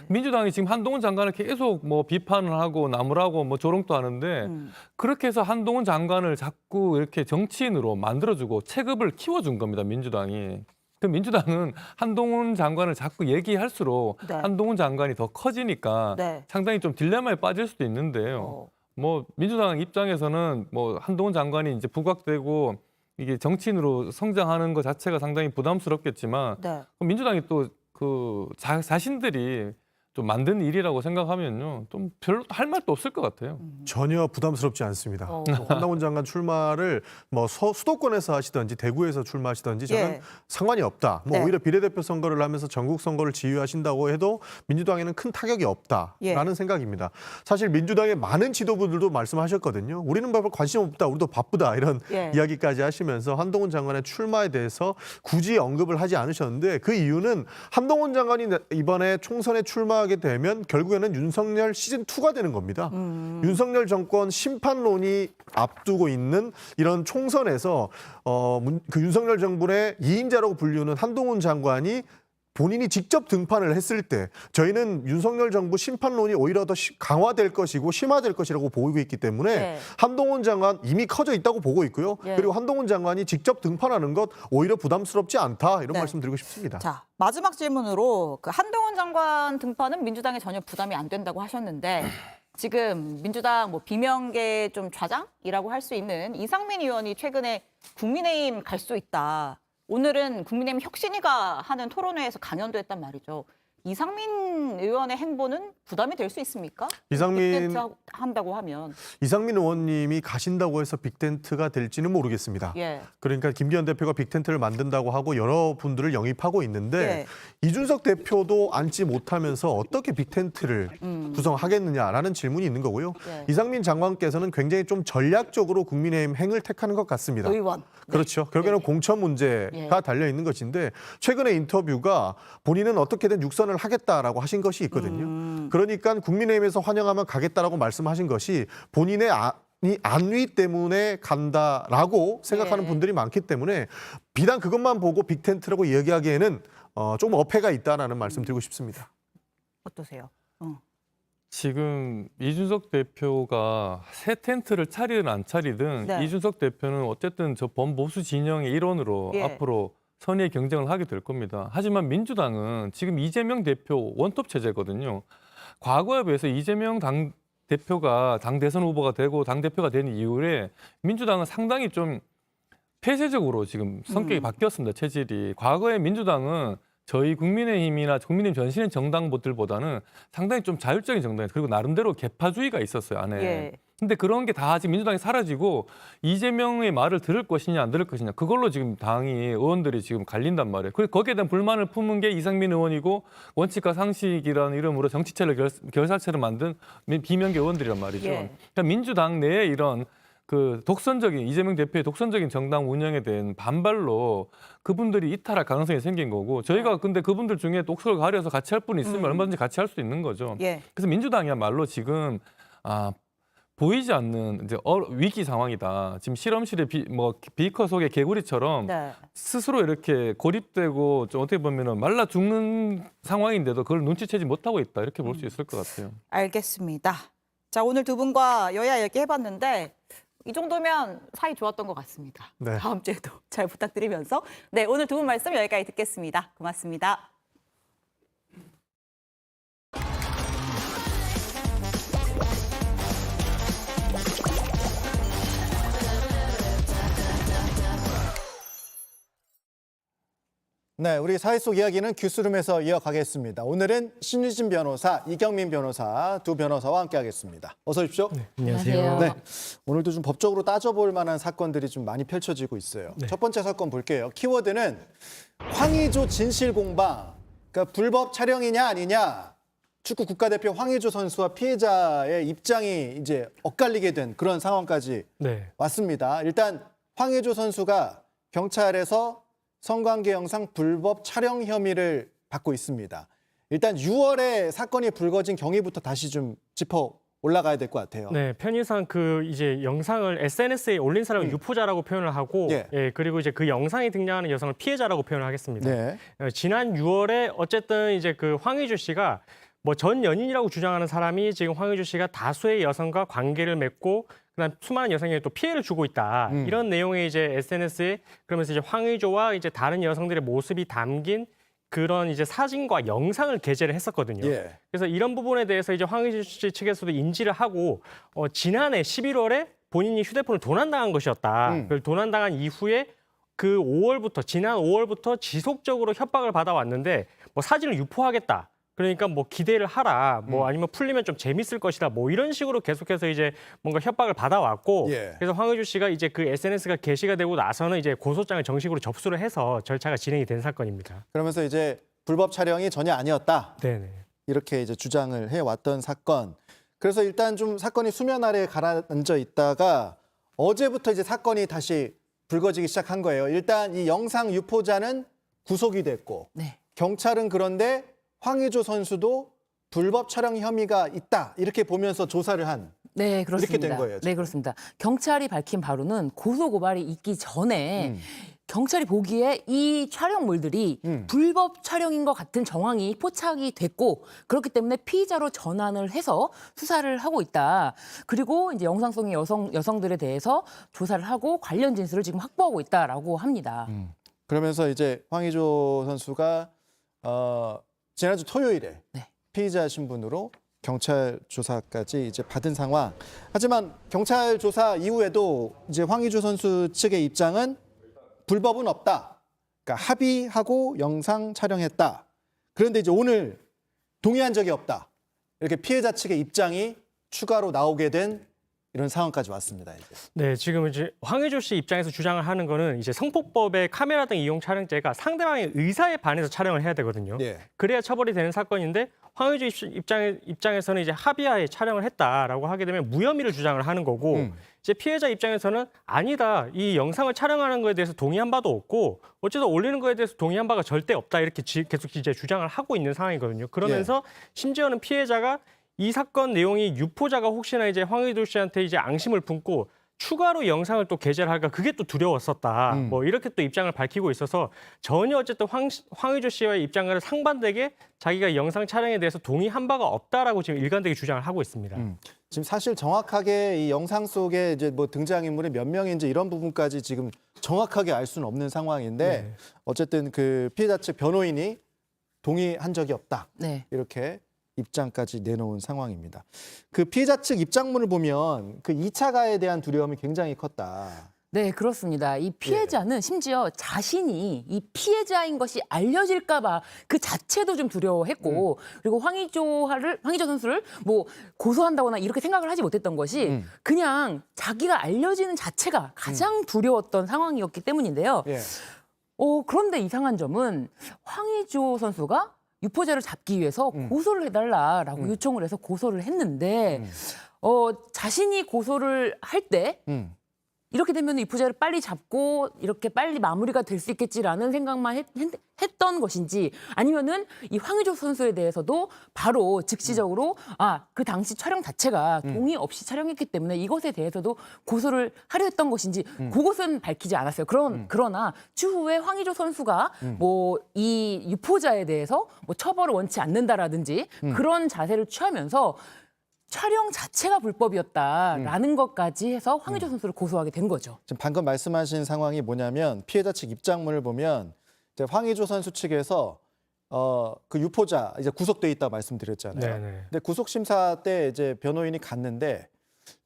S9: 민주당이 지금 한동훈 장관을 계속 뭐 비판을 하고 나무라고 뭐 조롱도 하는데 그렇게 해서 한동훈 장관을 자꾸 이렇게 정치인으로 만들어주고 체급을 키워준 겁니다. 민주당이. 그 민주당은 한동훈 장관을 자꾸 얘기할수록 한동훈 장관이 더 커지니까 상당히 좀 딜레마에 빠질 수도 있는데요. 뭐 민주당 입장에서는 뭐 한동훈 장관이 이제 부각되고 이게 정치인으로 성장하는 것 자체가 상당히 부담스럽겠지만 민주당이 또 그 자신들이 좀 만든 일이라고 생각하면요, 좀 별로 할 말도 없을 것 같아요.
S10: 전혀 부담스럽지 않습니다. 한동훈 장관 출마를 뭐 수도권에서 하시든지 대구에서 출마하시든지 저는
S2: 예.
S10: 상관이 없다. 뭐
S2: 네.
S10: 오히려 비례대표 선거를 하면서 전국 선거를 지휘하신다고 해도 민주당에는 큰 타격이 없다라는
S2: 예.
S10: 생각입니다. 사실 민주당의 많은 지도부들도 말씀하셨거든요. 우리는 별로 관심 없다. 우리도 바쁘다. 이런
S2: 예.
S10: 이야기까지 하시면서 한동훈 장관의 출마에 대해서 굳이 언급을 하지 않으셨는데 그 이유는 한동훈 장관이 이번에 총선에 출마하게 되면 결국에는 윤석열 시즌2가 되는 겁니다. 윤석열 정권 심판론이 앞두고 있는 이런 총선에서 그 윤석열 정부의 2인자라고 불리는 한동훈 장관이 본인이 직접 등판을 했을 때 저희는 윤석열 정부 심판론이 오히려 더 강화될 것이고 심화될 것이라고 보고 있기 때문에
S2: 네.
S10: 한동훈 장관 이미 커져 있다고 보고 있고요.
S2: 예.
S10: 그리고 한동훈 장관이 직접 등판하는 것 오히려 부담스럽지 않다 이런
S2: 네.
S10: 말씀 드리고 싶습니다.
S2: 자, 마지막 질문으로 그 한동훈 장관 등판은 민주당에 전혀 부담이 안 된다고 하셨는데 지금 민주당 뭐 비명계 좀 좌장이라고 할 수 있는 이상민 의원이 최근에 국민의힘 갈 수 있다. 오늘은 국민의힘 혁신위가 하는 토론회에서 강연도 했단 말이죠. 이상민 의원의 행보는 부담이 될 수 있습니까? 빅텐트 한다고 하면.
S10: 이상민 의원님이 가신다고 해서 빅텐트가 될지는 모르겠습니다.
S2: 예.
S10: 그러니까 김기현 대표가 빅텐트를 만든다고 하고 여러 분들을 영입하고 있는데 이준석 대표도 앉지 못하면서 어떻게 빅텐트를 구성하겠느냐라는 질문이 있는 거고요.
S2: 예.
S10: 이상민 장관께서는 굉장히 좀 전략적으로 국민의힘 행을 택하는 것 같습니다.
S2: 의원.
S10: 그렇죠. 결국에는 공천 문제가 달려 있는 것인데 최근에 인터뷰가 본인은 어떻게든 육선을 하겠다라고 하신 것이 있거든요. 그러니까 국민의힘에서 환영하면 가겠다라고 말씀하신 것이 본인의 안위 때문에 간다라고 생각하는 분들이 많기 때문에 비단 그것만 보고 빅텐트라고 이야기하기에는 좀 어폐가 있다라는 말씀 드리고 싶습니다.
S2: 어떠세요?
S9: 지금 이준석 대표가 새 텐트를 차리든 안 차리든
S2: 네.
S9: 이준석 대표는 어쨌든 저 범보수 진영의 일원으로
S2: 예.
S9: 앞으로 선의의 경쟁을 하게 될 겁니다. 하지만 민주당은 지금 이재명 대표 원톱 체제거든요. 과거에 비해서 이재명 당 대표가 당 대선 후보가 되고 당 대표가 된 이후에 민주당은 상당히 좀 폐쇄적으로 지금 성격이 바뀌었습니다. 체질이. 과거에 민주당은 저희 국민의힘이나 국민의힘 전신의 정당들보다는 상당히 좀 자율적인 정당이에요. 그리고 나름대로 개파주의가 있었어요, 안에.
S2: 예.
S9: 근데 그런 게 다 지금 민주당이 사라지고 이재명의 말을 들을 것이냐 안 들을 것이냐 그걸로 지금 당이 의원들이 지금 갈린단 말이에요. 그래서 거기에 대한 불만을 품은 게 이상민 의원이고 원칙과 상식이라는 이름으로 정치체를 결사체를 만든 비명계 의원들이란 말이죠.
S2: 예.
S9: 그러니까 민주당 내에 이런 그 독선적인 이재명 대표의 독선적인 정당 운영에 대한 반발로 그분들이 이탈할 가능성이 생긴 거고 저희가 근데 그분들 중에 독서를 가려서 같이 할 분이 있으면 얼마든지 같이 할 수 있는 거죠.
S2: 예.
S9: 그래서 민주당이야말로 지금 보이지 않는 이제 위기 상황이다. 지금 실험실의 비커 속의 개구리처럼
S2: 네.
S9: 스스로 이렇게 고립되고 좀 어떻게 보면은 말라 죽는 상황인데도 그걸 눈치채지 못하고 있다. 이렇게 볼 수 있을 것 같아요.
S2: 알겠습니다. 자, 오늘 두 분과 여야 얘기해봤는데 이 정도면 사이 좋았던 것 같습니다.
S10: 네.
S2: 다음 주에도 잘 부탁드리면서 네, 오늘 두 분 말씀 여기까지 듣겠습니다. 고맙습니다.
S1: 네, 우리 사회 속 이야기는 뉴스룸에서 이어가겠습니다. 오늘은 신유진 변호사, 이경민 변호사 두 변호사와 함께하겠습니다. 어서 오십시오. 네,
S15: 안녕하세요.
S1: 네, 오늘도 좀 법적으로 따져볼 만한 사건들이 좀 많이 펼쳐지고 있어요. 첫 번째 사건 볼게요. 키워드는 황의조 진실 공방. 그러니까 불법 촬영이냐 아니냐. 축구 국가대표 황의조 선수와 피해자의 입장이 이제 엇갈리게 된 그런 상황까지 왔습니다. 일단 황의조 선수가 경찰에서 성관계 영상 불법 촬영 혐의를 받고 있습니다. 일단 6월에 사건이 불거진 경위부터 다시 좀 짚어 올라가야 될 것 같아요.
S15: 네, 편의상 그 이제 영상을 SNS에 올린 사람을 유포자라고 표현을 하고, 그리고 이제 그 영상에 등장하는 여성을 피해자라고 표현을 하겠습니다.
S1: 네.
S15: 지난 6월에 어쨌든 이제 그 황의조 씨가 뭐 전 연인이라고 주장하는 사람이 지금 황의조 씨가 다수의 여성과 관계를 맺고 그다음 수많은 여성에게 또 피해를 주고 있다. 이런 내용의 이제 SNS에 그러면서 이제 황의조와 이제 다른 여성들의 모습이 담긴 그런 이제 사진과 영상을 게재를 했었거든요. 그래서 이런 부분에 대해서 이제 황의조 씨 측에서도 인지를 하고 지난해 11월에 본인이 휴대폰을 도난당한 것이었다. 그걸 도난당한 이후에 지난 5월부터 지속적으로 협박을 받아왔는데 뭐 사진을 유포하겠다. 그러니까 뭐 기대를 하라, 뭐 아니면 풀리면 좀 재밌을 것이다, 뭐 이런 식으로 계속해서 이제 뭔가 협박을 받아왔고,
S1: 예.
S15: 그래서 황의조 씨가 이제 그 SNS가 게시가 되고 나서는 이제 고소장을 정식으로 접수를 해서 절차가 진행이 된 사건입니다.
S1: 그러면서 이제 불법 촬영이 전혀 아니었다.
S15: 네네.
S1: 이렇게 이제 주장을 해왔던 사건. 그래서 일단 좀 사건이 수면 아래에 가라앉아 있다가 어제부터 이제 사건이 다시 불거지기 시작한 거예요. 일단 이 영상 유포자는 구속이 됐고
S7: 네.
S1: 경찰은 그런데 황의조 선수도 불법 촬영 혐의가 있다 이렇게 보면서 조사를 한
S7: 네, 그렇습니다.
S1: 이렇게 된 거예요, 지금.
S7: 네, 그렇습니다. 경찰이 밝힌 바로는 고소 고발이 있기 전에 경찰이 보기에 이 촬영물들이 불법 촬영인 것 같은 정황이 포착이 됐고 그렇기 때문에 피의자로 전환을 해서 수사를 하고 있다. 그리고 이제 영상성의 여성들에 대해서 조사를 하고 관련 진술을 지금 확보하고 있다라고 합니다.
S1: 그러면서 이제 황의조 선수가 지난주 토요일에
S7: 네.
S1: 피의자 신분으로 경찰 조사까지 이제 받은 상황. 하지만 경찰 조사 이후에도 이제 황의조 선수 측의 입장은 불법은 없다. 그러니까 합의하고 영상 촬영했다. 그런데 이제 오늘 동의한 적이 없다. 이렇게 피해자 측의 입장이 추가로 나오게 된 이런 상황까지 왔습니다. 이제.
S15: 네, 지금 이제 황의조 씨 입장에서 주장을 하는 거는 이제 성폭법의 카메라 등 이용 촬영죄가 상대방의 의사에 반해서 촬영을 해야 되거든요.
S1: 예.
S15: 그래야 처벌이 되는 사건인데 황의조 입장에서는 이제 합의하에 촬영을 했다라고 하게 되면 무혐의를 주장을 하는 거고 이제 피해자 입장에서는 아니다. 이 영상을 촬영하는 거에 대해서 동의한 바도 없고 어쨌든 올리는 거에 대해서 동의한 바가 절대 없다. 이렇게 계속 이제 주장을 하고 있는 상황이거든요. 그러면서 심지어는 피해자가 이 사건 내용이 유포자가 혹시나 이제 황의조 씨한테 이제 앙심을 품고 추가로 영상을 또 게재를 할까 그게 또 두려웠었다. 뭐 이렇게 또 입장을 밝히고 있어서 전혀 어쨌든 황의조 씨와의 입장과는 상반되게 자기가 영상 촬영에 대해서 동의한 바가 없다라고 지금 일관되게 주장을 하고 있습니다.
S1: 지금 사실 정확하게 이 영상 속에 이제 뭐 등장인물이 몇 명인지 이런 부분까지 지금 정확하게 알 수는 없는 상황인데
S15: 네.
S1: 어쨌든 그 피해자 측 변호인이 동의한 적이 없다.
S7: 네.
S1: 이렇게 입장까지 내놓은 상황입니다. 그 피해자 측 입장문을 보면 그 2차 가해에 대한 두려움이 굉장히 컸다.
S7: 네, 그렇습니다. 이 피해자는 심지어 자신이 이 피해자인 것이 알려질까 봐 그 자체도 좀 두려워했고 그리고 황의조 선수를 뭐 고소한다거나 이렇게 생각을 하지 못했던 것이 그냥 자기가 알려지는 자체가 가장 두려웠던 상황이었기 때문인데요.
S1: 예.
S7: 그런데 이상한 점은 황의조 선수가 유포자를 잡기 위해서 고소를 해달라라고 요청을 해서 고소를 했는데 자신이 고소를 할 때 이렇게 되면 유포자를 빨리 잡고 이렇게 빨리 마무리가 될 수 있겠지라는 생각만 했던 것인지 아니면은 이 황의조 선수에 대해서도 바로 즉시적으로 그 당시 촬영 자체가 동의 없이 촬영했기 때문에 이것에 대해서도 고소를 하려 했던 것인지 그것은 밝히지 않았어요. 그러나 추후에 황의조 선수가 뭐 이 유포자에 대해서 뭐 처벌을 원치 않는다라든지 그런 자세를 취하면서 촬영 자체가 불법이었다라는 것까지 해서 황의조 선수를 고소하게 된 거죠.
S1: 지금 방금 말씀하신 상황이 뭐냐면 피해자 측 입장문을 보면 이제 황의조 선수 측에서 그 유포자 이제 구속돼 있다고 말씀드렸잖아요.
S15: 네네.
S1: 근데 구속 심사 때 이제 변호인이 갔는데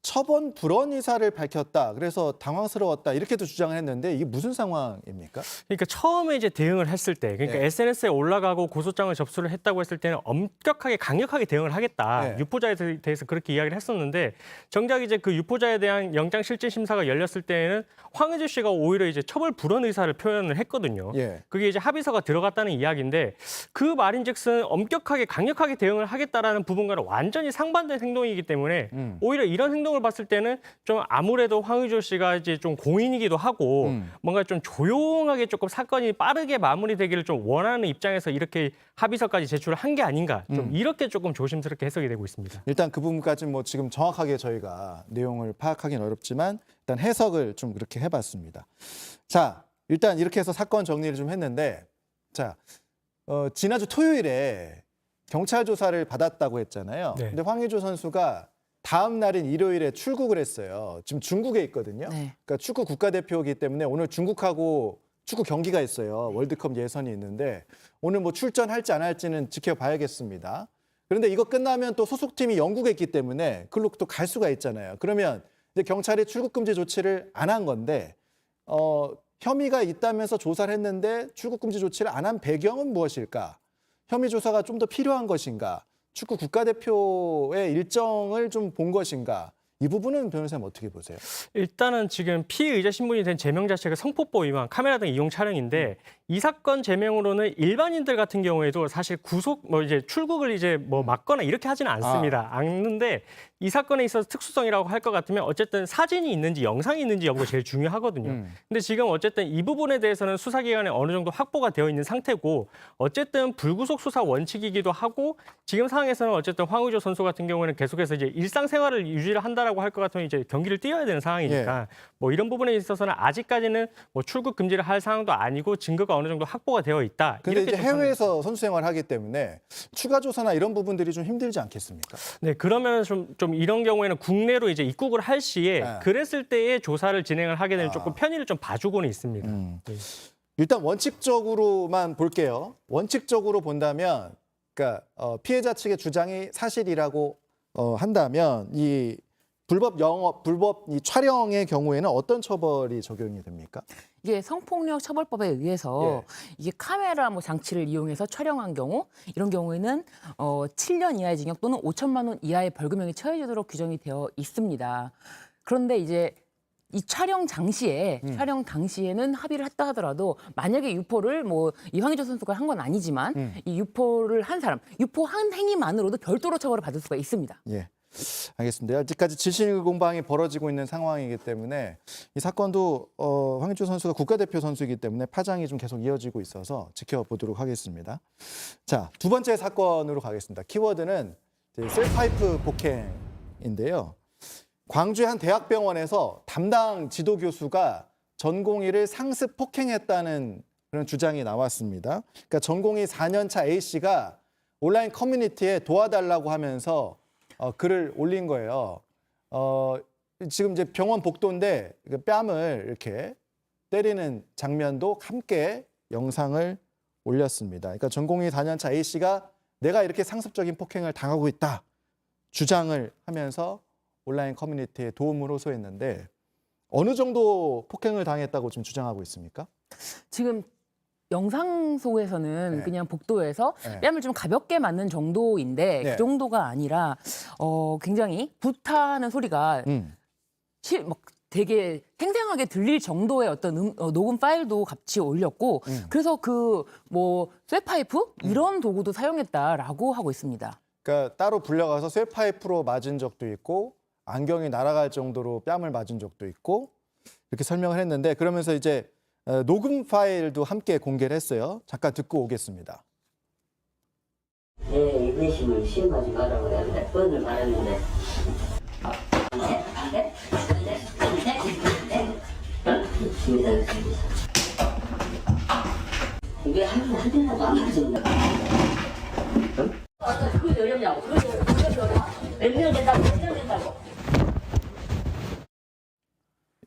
S1: 처분 불원 의사를 밝혔다. 그래서 당황스러웠다. 이렇게도 주장을 했는데 이게 무슨 상황입니까?
S15: 그러니까 처음에 이제 대응을 했을 때, 그러니까
S1: 예.
S15: SNS에 올라가고 고소장을 접수를 했다고 했을 때는 엄격하게 강력하게 대응을 하겠다.
S1: 예.
S15: 유포자에 대해서 그렇게 이야기를 했었는데 정작 이제 그 유포자에 대한 영장 실질 심사가 열렸을 때에는 황의조 씨가 오히려 이제 처벌 불원 의사를 표현을 했거든요.
S1: 예.
S15: 그게 이제 합의서가 들어갔다는 이야기인데 그 말인즉슨 엄격하게 강력하게 대응을 하겠다라는 부분과는 완전히 상반된 행동이기 때문에 오히려 이런 행동을 봤을 때는 좀 아무래도 황의조 씨가 이제 좀 공인이기도 하고 뭔가 좀 조용하게 조금 사건이 빠르게 마무리되기를 좀 원하는 입장에서 이렇게 합의서까지 제출을 한 게 아닌가 좀 이렇게 조금 조심스럽게 해석이 되고 있습니다.
S1: 일단 그 부분까지 뭐 지금 정확하게 저희가 내용을 파악하기는 어렵지만 일단 해석을 좀 그렇게 해봤습니다. 자, 일단 이렇게 해서 사건 정리를 좀 했는데 자, 지난주 토요일에 경찰 조사를 받았다고 했잖아요.
S15: 네.
S1: 근데 황의조 선수가 다음 날인 일요일에 출국을 했어요. 지금 중국에 있거든요.
S7: 네.
S1: 그러니까 축구 국가대표이기 때문에 오늘 중국하고 축구 경기가 있어요. 월드컵 예선이 있는데 오늘 뭐 출전할지 안 할지는 지켜봐야겠습니다. 그런데 이거 끝나면 또 소속팀이 영국에 있기 때문에 그걸로 또 갈 수가 있잖아요. 그러면 이제 경찰이 출국 금지 조치를 안 한 건데 혐의가 있다면서 조사를 했는데 출국 금지 조치를 안 한 배경은 무엇일까? 혐의 조사가 좀 더 필요한 것인가? 축구 국가대표의 일정을 좀 본 것인가? 이 부분은 변호사님 어떻게 보세요?
S15: 일단은 지금 피의자 신분이 된 제명 자체가 성폭법 위반, 카메라 등 이용 촬영인데 이 사건 제명으로는 일반인들 같은 경우에도 사실 구속 이제 출국을 이제 막거나 이렇게 하지는 않습니다. 않는데 이 사건에 있어서 특수성이라고 할 것 같으면 어쨌든 사진이 있는지 영상이 있는지 여부가 제일 중요하거든요. 근데 지금 어쨌든 이 부분에 대해서는 수사기관에 어느 정도 확보가 되어 있는 상태고 어쨌든 불구속 수사 원칙이기도 하고 지금 상황에서는 어쨌든 황의조 선수 같은 경우에는 계속해서 이제 일상생활을 유지를 한다라고 할 것 같으면 이제 경기를 뛰어야 되는 상황이니까 이런 부분에 있어서는 아직까지는 출국 금지를 할 상황도 아니고 증거가 어느 정도 확보가 되어 있다.
S1: 근데
S15: 이렇게
S1: 이제 해외에서 선수 생활을 하기 때문에 추가 조사나 이런 부분들이 좀 힘들지 않겠습니까?
S15: 네, 그러면 좀 이런 경우에는 국내로 이제 입국을 할 시에 그랬을 때의 조사를 진행을 하게 되면 조금 편의를 좀 봐주고는 있습니다. 네.
S1: 일단 원칙적으로만 볼게요. 원칙적으로 본다면, 그러니까 피해자 측의 주장이 사실이라고 한다면 이 불법 이 촬영의 경우에는 어떤 처벌이 적용이 됩니까?
S7: 이게 성폭력 처벌법에 의해서 이게 카메라 장치를 이용해서 촬영한 경우 이런 경우에는 7년 이하의 징역 또는 5천만 원 이하의 벌금형이 처해지도록 규정이 되어 있습니다. 그런데 이제 이 촬영 당시에는 합의를 했다 하더라도 만약에 유포를 이 황의조 선수가 한 건 아니지만 이 유포를 한 사람, 유포한 행위만으로도 별도로 처벌을 받을 수가 있습니다.
S1: 예. 알겠습니다. 아직까지 지실 공방이 벌어지고 있는 상황이기 때문에 이 사건도 황의조 선수가 국가대표 선수이기 때문에 파장이 좀 계속 이어지고 있어서 지켜보도록 하겠습니다. 자, 두 번째 사건으로 가겠습니다. 키워드는 셀파이프 폭행인데요. 광주의 한 대학병원에서 담당 지도교수가 전공의를 상습 폭행했다는 그런 주장이 나왔습니다. 그러니까 전공의 4년차 A씨가 온라인 커뮤니티에 도와달라고 하면서 글을 올린 거예요. 지금 이제 병원 복도인데 뺨을 이렇게 때리는 장면도 함께 영상을 올렸습니다. 그러니까 전공의 4년차 A씨가 내가 이렇게 상습적인 폭행을 당하고 있다 주장을 하면서 온라인 커뮤니티에 도움을 호소했는데 어느 정도 폭행을 당했다고 지금 주장하고 있습니까?
S7: 지금 영상 속에서는 그냥 복도에서 뺨을 좀 가볍게 맞는 정도인데 그 정도가 아니라 굉장히 붓하는 소리가 되게 생생하게 들릴 정도의 어떤 녹음 파일도 같이 올렸고 그래서 쇠파이프 이런 도구도 사용했다라고 하고 있습니다.
S1: 그러니까 따로 불려가서 쇠파이프로 맞은 적도 있고 안경이 날아갈 정도로 뺨을 맞은 적도 있고 이렇게 설명을 했는데 그러면서 이제 녹음 파일도 함께 공개를 했어요. 잠깐 듣고 오겠습니다.
S16: 내 인내심을 시험하지 말라고 내가 몇 번을 말했는데 안 돼? 왜 한대라고 안 맞았나? 그게 어렵냐고. 몇 명 된다고, 몇 명 된다고.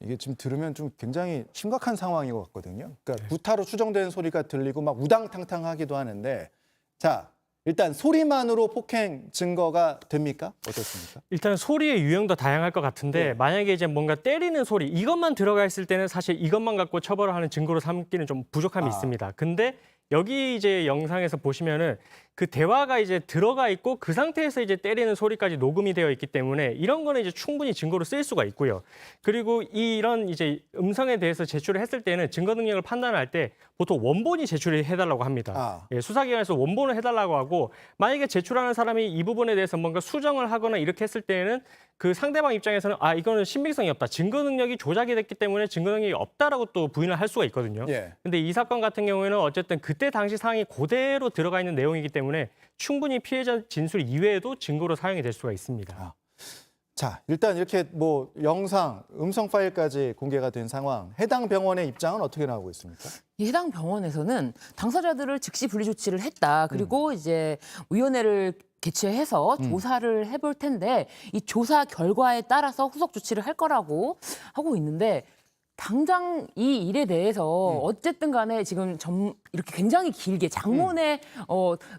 S1: 이게 지금 들으면 좀 굉장히 심각한 상황인 것 같거든요. 그러니까 구타로 추정되는 소리가 들리고 막 우당탕탕하기도 하는데 자, 일단 소리만으로 폭행 증거가 됩니까? 어떻습니까?
S15: 일단 소리의 유형도 다양할 것 같은데 만약에 이제 뭔가 때리는 소리 이것만 들어가 있을 때는 사실 이것만 갖고 처벌을 하는 증거로 삼기는 좀 부족함이 있습니다. 근데 여기 이제 영상에서 보시면은 그 대화가 이제 들어가 있고 그 상태에서 이제 때리는 소리까지 녹음이 되어 있기 때문에 이런 거는 이제 충분히 증거로 쓰일 수가 있고요. 그리고 이런 이제 음성에 대해서 제출을 했을 때는 증거 능력을 판단할 때 보통 원본이 제출을 해달라고 합니다. 수사기관에서 원본을 해달라고 하고 만약에 제출하는 사람이 이 부분에 대해서 뭔가 수정을 하거나 이렇게 했을 때는 그 상대방 입장에서는 이거는 신빙성이 없다. 증거 능력이 조작이 됐기 때문에 증거 능력이 없다라고 또 부인을 할 수가 있거든요. 근데 이 사건 같은 경우에는 어쨌든 그때 당시 상황이 그대로 들어가 있는 내용이기 때문에 충분히 피해자 진술 이외에도 증거로 사용이 될 수가 있습니다.
S1: 자, 일단 이렇게 영상, 음성 파일까지 공개가 된 상황. 해당 병원의 입장은 어떻게 나오고 있습니까?
S7: 이 해당 병원에서는 당사자들을 즉시 분리 조치를 했다. 그리고 이제 위원회를 개최해서 조사를 해볼 텐데 이 조사 결과에 따라서 후속 조치를 할 거라고 하고 있는데 당장 이 일에 대해서 어쨌든 간에 지금 이렇게 굉장히 길게 장문의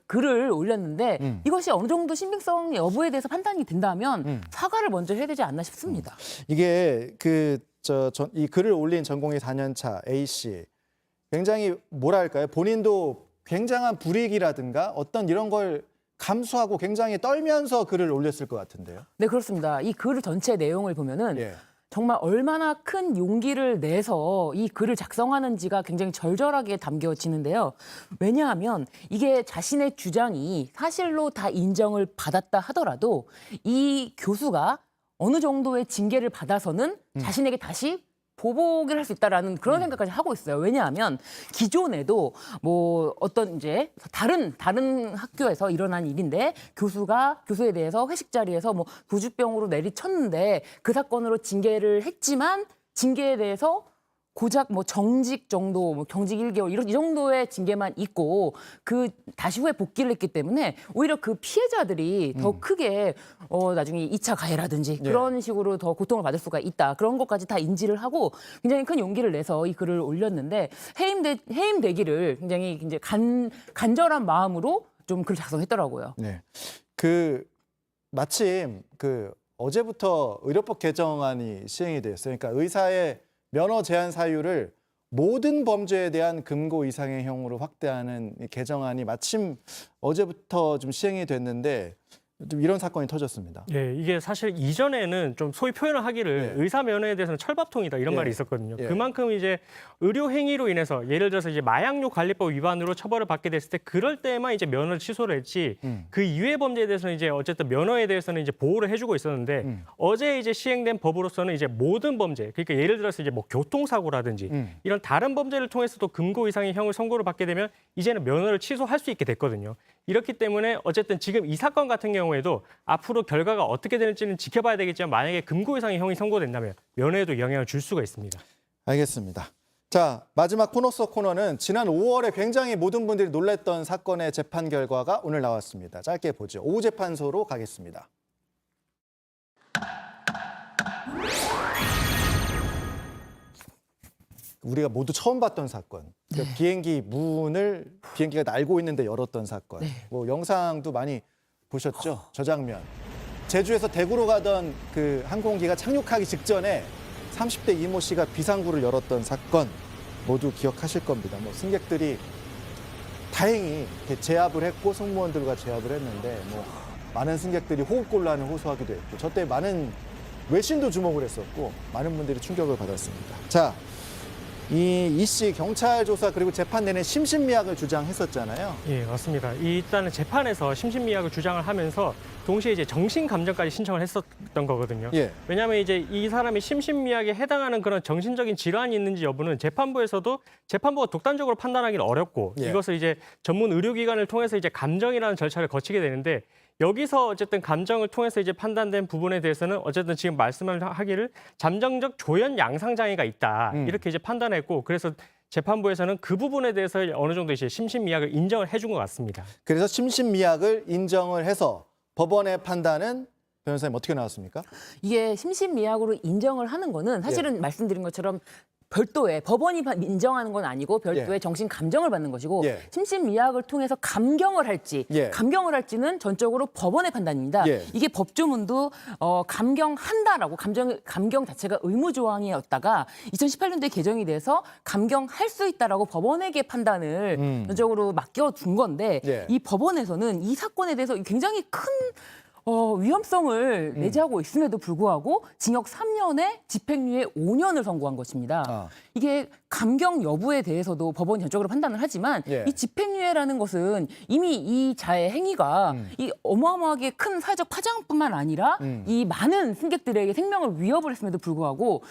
S7: 글을 올렸는데 이것이 어느 정도 신빙성 여부에 대해서 판단이 된다면 사과를 먼저 해야 되지 않나 싶습니다.
S1: 이게 이 글을 올린 전공의 4년차 A씨 굉장히 뭐랄까요? 본인도 굉장한 불이익이라든가 어떤 이런 걸 감수하고 굉장히 떨면서 글을 올렸을 것 같은데요.
S7: 네, 그렇습니다. 이 글 전체 내용을 보면은
S1: 예.
S7: 정말 얼마나 큰 용기를 내서 이 글을 작성하는지가 굉장히 절절하게 담겨지는데요. 왜냐하면 이게 자신의 주장이 사실로 다 인정을 받았다 하더라도 이 교수가 어느 정도의 징계를 받아서는 자신에게 다시 보복을 할 수 있다라는 그런 생각까지 하고 있어요. 왜냐하면 기존에도 뭐 어떤 이제 다른 학교에서 일어난 일인데 교수에 대해서 회식 자리에서 뭐 도주병으로 내리쳤는데 그 사건으로 징계를 했지만 징계에 대해서 고작 뭐 정직 정도, 뭐 경직 1개월 이 정도의 징계만 있고 그 다시 후에 복귀를 했기 때문에 오히려 그 피해자들이 더 크게 나중에 2차 가해라든지 그런 식으로 더 고통을 받을 수가 있다. 그런 것까지 다 인지를 하고 굉장히 큰 용기를 내서 이 글을 올렸는데 해임되기를 굉장히 이제 간절한 마음으로 좀 글 작성했더라고요.
S1: 네. 마침 어제부터 의료법 개정안이 시행이 됐어요. 그러니까 의사의 면허 제한 사유를 모든 범죄에 대한 금고 이상의 형으로 확대하는 이 개정안이 마침 어제부터 좀 시행이 됐는데 좀 이런 사건이 터졌습니다.
S15: 예, 이게 사실 이전에는 좀 소위 표현을 하기를 의사 면허에 대해서는 철밥통이다 이런 말이 있었거든요. 그만큼 이제 의료 행위로 인해서 예를 들어서 이제 마약류 관리법 위반으로 처벌을 받게 됐을 때 그럴 때만 이제 면허를 취소를 했지 그 이외의 범죄에 대해서는 이제 어쨌든 면허에 대해서는 이제 보호를 해주고 있었는데 어제 이제 시행된 법으로서는 이제 모든 범죄 그러니까 예를 들어서 이제 뭐 교통사고라든지 이런 다른 범죄를 통해서도 금고 이상의 형을 선고를 받게 되면 이제는 면허를 취소할 수 있게 됐거든요. 이렇기 때문에 어쨌든 지금 이 사건 같은 경우에도 앞으로 결과가 어떻게 될지는 지켜봐야 되겠지만 만약에 금고 이상의 형이 선고된다면 면허에도 영향을 줄 수가 있습니다.
S1: 알겠습니다. 자, 마지막 코너 속 코너는 지난 5월에 굉장히 모든 분들이 놀랐던 사건의 재판 결과가 오늘 나왔습니다. 짧게 보죠. 오후재판소로 가겠습니다. 우리가 모두 처음 봤던 사건. 그러니까 비행기가 날고 있는데 열었던 사건. 뭐 영상도 많이 보셨죠? 저 장면. 제주에서 대구로 가던 그 항공기가 착륙하기 직전에 30대 이모 씨가 비상구를 열었던 사건 모두 기억하실 겁니다. 뭐 승객들이 다행히 이렇게 제압을 했고 승무원들과 제압을 했는데 뭐 많은 승객들이 호흡곤란을 호소하기도 했고 저 때 많은 외신도 주목을 했었고 많은 분들이 충격을 받았습니다. 자, 이 씨 경찰 조사 그리고 재판 내내 심신미약을 주장했었잖아요.
S15: 예, 맞습니다. 일단은 재판에서 심신미약을 주장을 하면서 동시에 이제 정신감정까지 신청을 했었던 거거든요. 왜냐하면 이제 이 사람이 심신미약에 해당하는 그런 정신적인 질환이 있는지 여부는 재판부가 독단적으로 판단하기는 어렵고 이것을 이제 전문 의료기관을 통해서 이제 감정이라는 절차를 거치게 되는데 여기서 어쨌든 감정을 통해서 이제 판단된 부분에 대해서는 어쨌든 지금 말씀을 하기를 잠정적 조현 양상 장애가 있다 이렇게 이제 판단했고 그래서 재판부에서는 그 부분에 대해서 어느 정도 이제 심신미약을 인정을 해준 것 같습니다.
S1: 그래서 심신미약을 인정을 해서 법원의 판단은 변호사님 어떻게 나왔습니까?
S7: 이게 심신미약으로 인정을 하는 거는 사실은 말씀드린 것처럼 별도의 법원이 인정하는 건 아니고 별도의 정신 감정을 받는 것이고 심신미약을 통해서 감경을 할지는 전적으로 법원의 판단입니다. 이게 법조문도 감경한다라고 감경 자체가 의무 조항이었다가 2018년도에 개정이 돼서 감경할 수 있다라고 법원에게 판단을 전적으로 맡겨둔 건데 이 법원에서는 이 사건에 대해서 굉장히 큰 위험성을 내재하고 있음에도 불구하고 징역 3년에 집행유예 5년을 선고한 것입니다. 이게 감경 여부에 대해서도 법원이 전적으로 판단을 하지만 이 집행유예라는 것은 이미 이 자의 행위가 이 어마어마하게 큰 사회적 파장뿐만 아니라 이 많은 승객들에게 생명을 위협을 했음에도 불구하고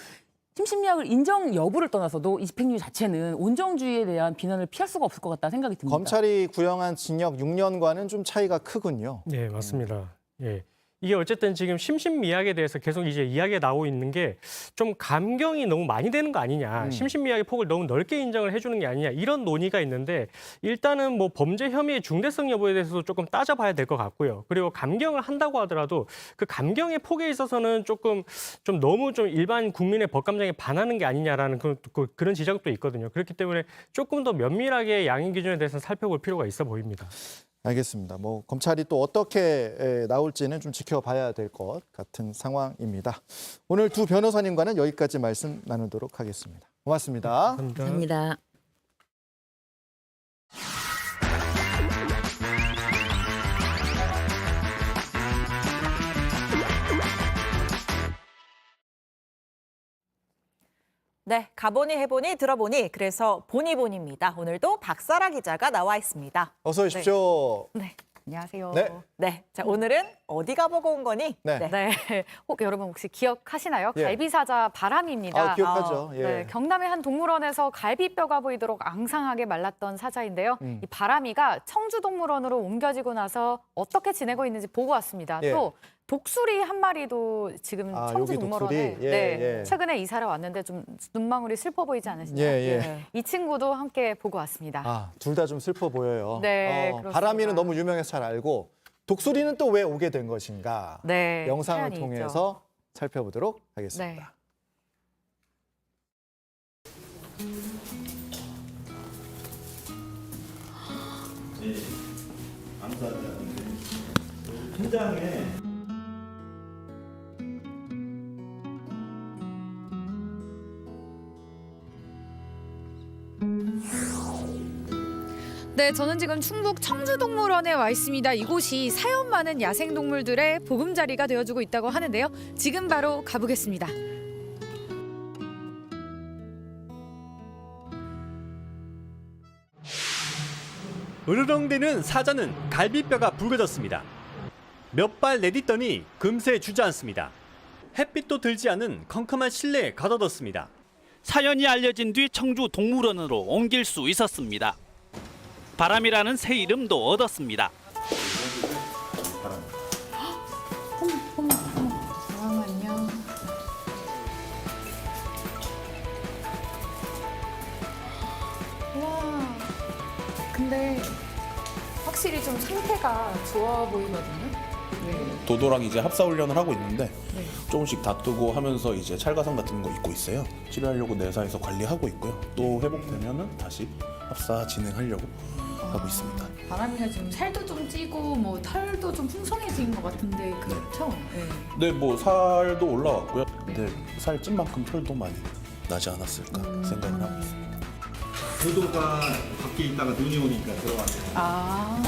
S7: 심신미약을 인정 여부를 떠나서도 이 집행유예 자체는 온정주의에 대한 비난을 피할 수가 없을 것 같다는 생각이 듭니다.
S1: 검찰이 구형한 징역 6년과는 좀 차이가 크군요.
S15: 네, 맞습니다. 예. 이게 어쨌든 지금 심신미약에 대해서 계속 이제 이야기가 나오고 있는 게 좀 감경이 너무 많이 되는 거 아니냐. 심신미약의 폭을 너무 넓게 인정을 해주는 게 아니냐. 이런 논의가 있는데 일단은 뭐 범죄 혐의의 중대성 여부에 대해서도 조금 따져봐야 될 것 같고요. 그리고 감경을 한다고 하더라도 그 감경의 폭에 있어서는 좀 너무 좀 일반 국민의 법감정에 반하는 게 아니냐라는 그런 지적도 있거든요. 그렇기 때문에 조금 더 면밀하게 양형 기준에 대해서 살펴볼 필요가 있어 보입니다.
S1: 알겠습니다. 뭐 검찰이 또 어떻게 나올지는 좀 지켜봐야 될 것 같은 상황입니다. 오늘 두 변호사님과는 여기까지 말씀 나누도록 하겠습니다. 고맙습니다.
S7: 감사합니다.
S2: 네, 가보니 해보니 들어보니 그래서 보니보니입니다. 오늘도 박사라 기자가 나와 있습니다.
S1: 어서 오십시오.
S2: 네.
S17: 안녕하세요.
S1: 네.
S2: 네, 자 오늘은 어디 가보고 온 거니?
S1: 네.
S17: 여러분 혹시 기억하시나요?
S1: 예.
S17: 갈비사자 바람입니다.
S1: 아, 기억하죠. 예.
S17: 네, 경남의 한 동물원에서 갈비뼈가 보이도록 앙상하게 말랐던 사자인데요. 이 바람이가 청주동물원으로 옮겨지고 나서 어떻게 지내고 있는지 보고 왔습니다.
S1: 예.
S17: 또 독수리 한 마리도 지금
S1: 아, 여기
S17: 청주동물원에
S1: 독수리? 예, 예.
S17: 최근에 이사를 왔는데 좀 눈망울이 슬퍼 보이지 않으시나요?
S1: 예.
S17: 이 친구도 함께 보고 왔습니다.
S1: 아, 둘 다 좀 슬퍼 보여요.
S17: 네, 그렇습니다.
S1: 바람이는 너무 유명해서 잘 알고 독수리는 또 왜 오게 된 것인가?
S17: 네,
S1: 영상을
S17: 사연이
S1: 통해서 살펴보도록 하겠습니다.
S3: 네, 현장에
S18: 네, 저는 지금 충북 청주동물원에 와 있습니다. 이곳이 사연 많은 야생동물들의 보금자리가 되어주고 있다고 하는데요. 지금 바로 가보겠습니다.
S19: 으르렁대는 사자는 갈비뼈가 붉어졌습니다. 몇 발 내딛더니 금세 주저앉습니다. 햇빛도 들지 않은 컴컴한 실내에 가둬뒀습니다.
S20: 사연이 알려진 뒤 청주 동물원으로 옮길 수 있었습니다. 바람이라는 새 이름도 얻었습니다.
S18: 잠깐만요. 와, 근데 확실히 좀 상태가 좋아 보이거든요.
S21: 도도랑 이제 합사 훈련을 하고 있는데
S18: 네.
S21: 조금씩 다투고 하면서 이제 찰가상 같은 거 입고 있어요. 치료하려고 내사에서 관리하고 있고요. 또 회복되면은 다시 합사 진행하려고 하고 있습니다.
S18: 바람이가 지금 살도 좀 찌고 뭐 털도 좀 풍성해진 것 같은데 그렇죠? 네.
S21: 네, 뭐 살도 올라왔고요. 근데 살 찐 만큼 털도 많이 나지 않았을까 생각을 하고 있습니다.
S22: 도도가 밖에 있다가 눈이 오니까 들어왔어요.
S18: 아,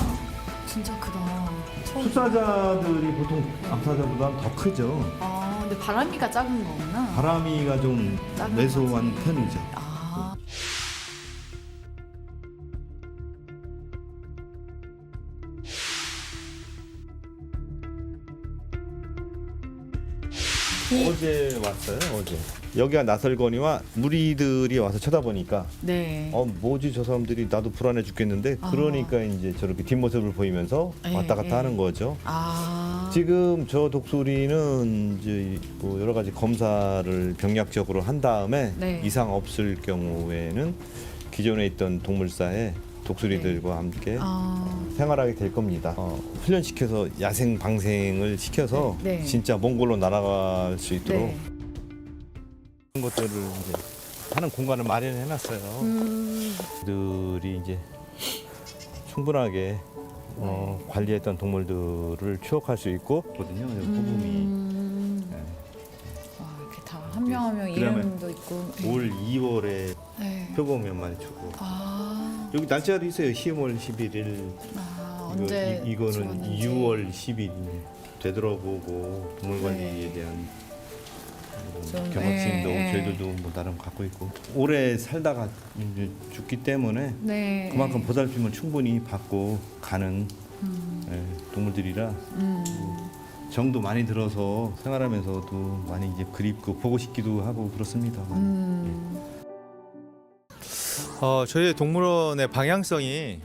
S18: 진짜 크다.
S22: 숫사자들이 보통 암사자보다는 더 크죠.
S18: 아, 근데 바람이가 작은 거구나.
S22: 바람이가 좀
S18: 작은
S22: 왜소한 편이죠.
S18: 아.
S22: 어제 왔어요, 어제. 여기가 나설거니와 무리들이 와서 쳐다보니까
S18: 네.
S22: 뭐지 저 사람들이 나도 불안해 죽겠는데 그러니까 이제 저렇게 뒷모습을 보이면서 왔다 갔다 하는 거죠. 지금 저 독수리는 이제 뭐 여러 가지 검사를 병약적으로 한 다음에
S18: 네.
S22: 이상 없을 경우에는 기존에 있던 동물사에 독수리들과 함께 생활하게 될 겁니다. 훈련시켜서 야생 방생을 시켜서
S18: 네.
S22: 진짜 몽골로 날아갈 수 있도록
S18: 네.
S22: 그런 것들을 이제 하는 공간을 마련해 놨어요. 그들이 이제 충분하게 관리했던 동물들을 추억할 수 있고 거든요. 호금이
S18: 와, 이렇게 다 한 명 한 명
S22: 그다음에
S18: 이름도 있고.
S22: 올 2월에
S18: 네.
S22: 표범연말 주고
S18: 아,
S22: 여기 날짜도 있어요. 10월 11일.
S18: 언제
S22: 이거는
S18: 찍었는지.
S22: 6월 10일 되돌아보고 동물 관리에 대한
S18: 좀,
S22: 경각심도
S18: 예, 예.
S22: 저희들도 뭐 나름 갖고 있고 오래 살다가 이제 죽기 때문에
S18: 네.
S22: 그만큼 보살핌을 충분히 받고 가는 동물들이라 정도 많이 들어서 생활하면서도 많이 이제 그립고 보고 싶기도 하고 그렇습니다.
S23: 저희 동물원의 방향성이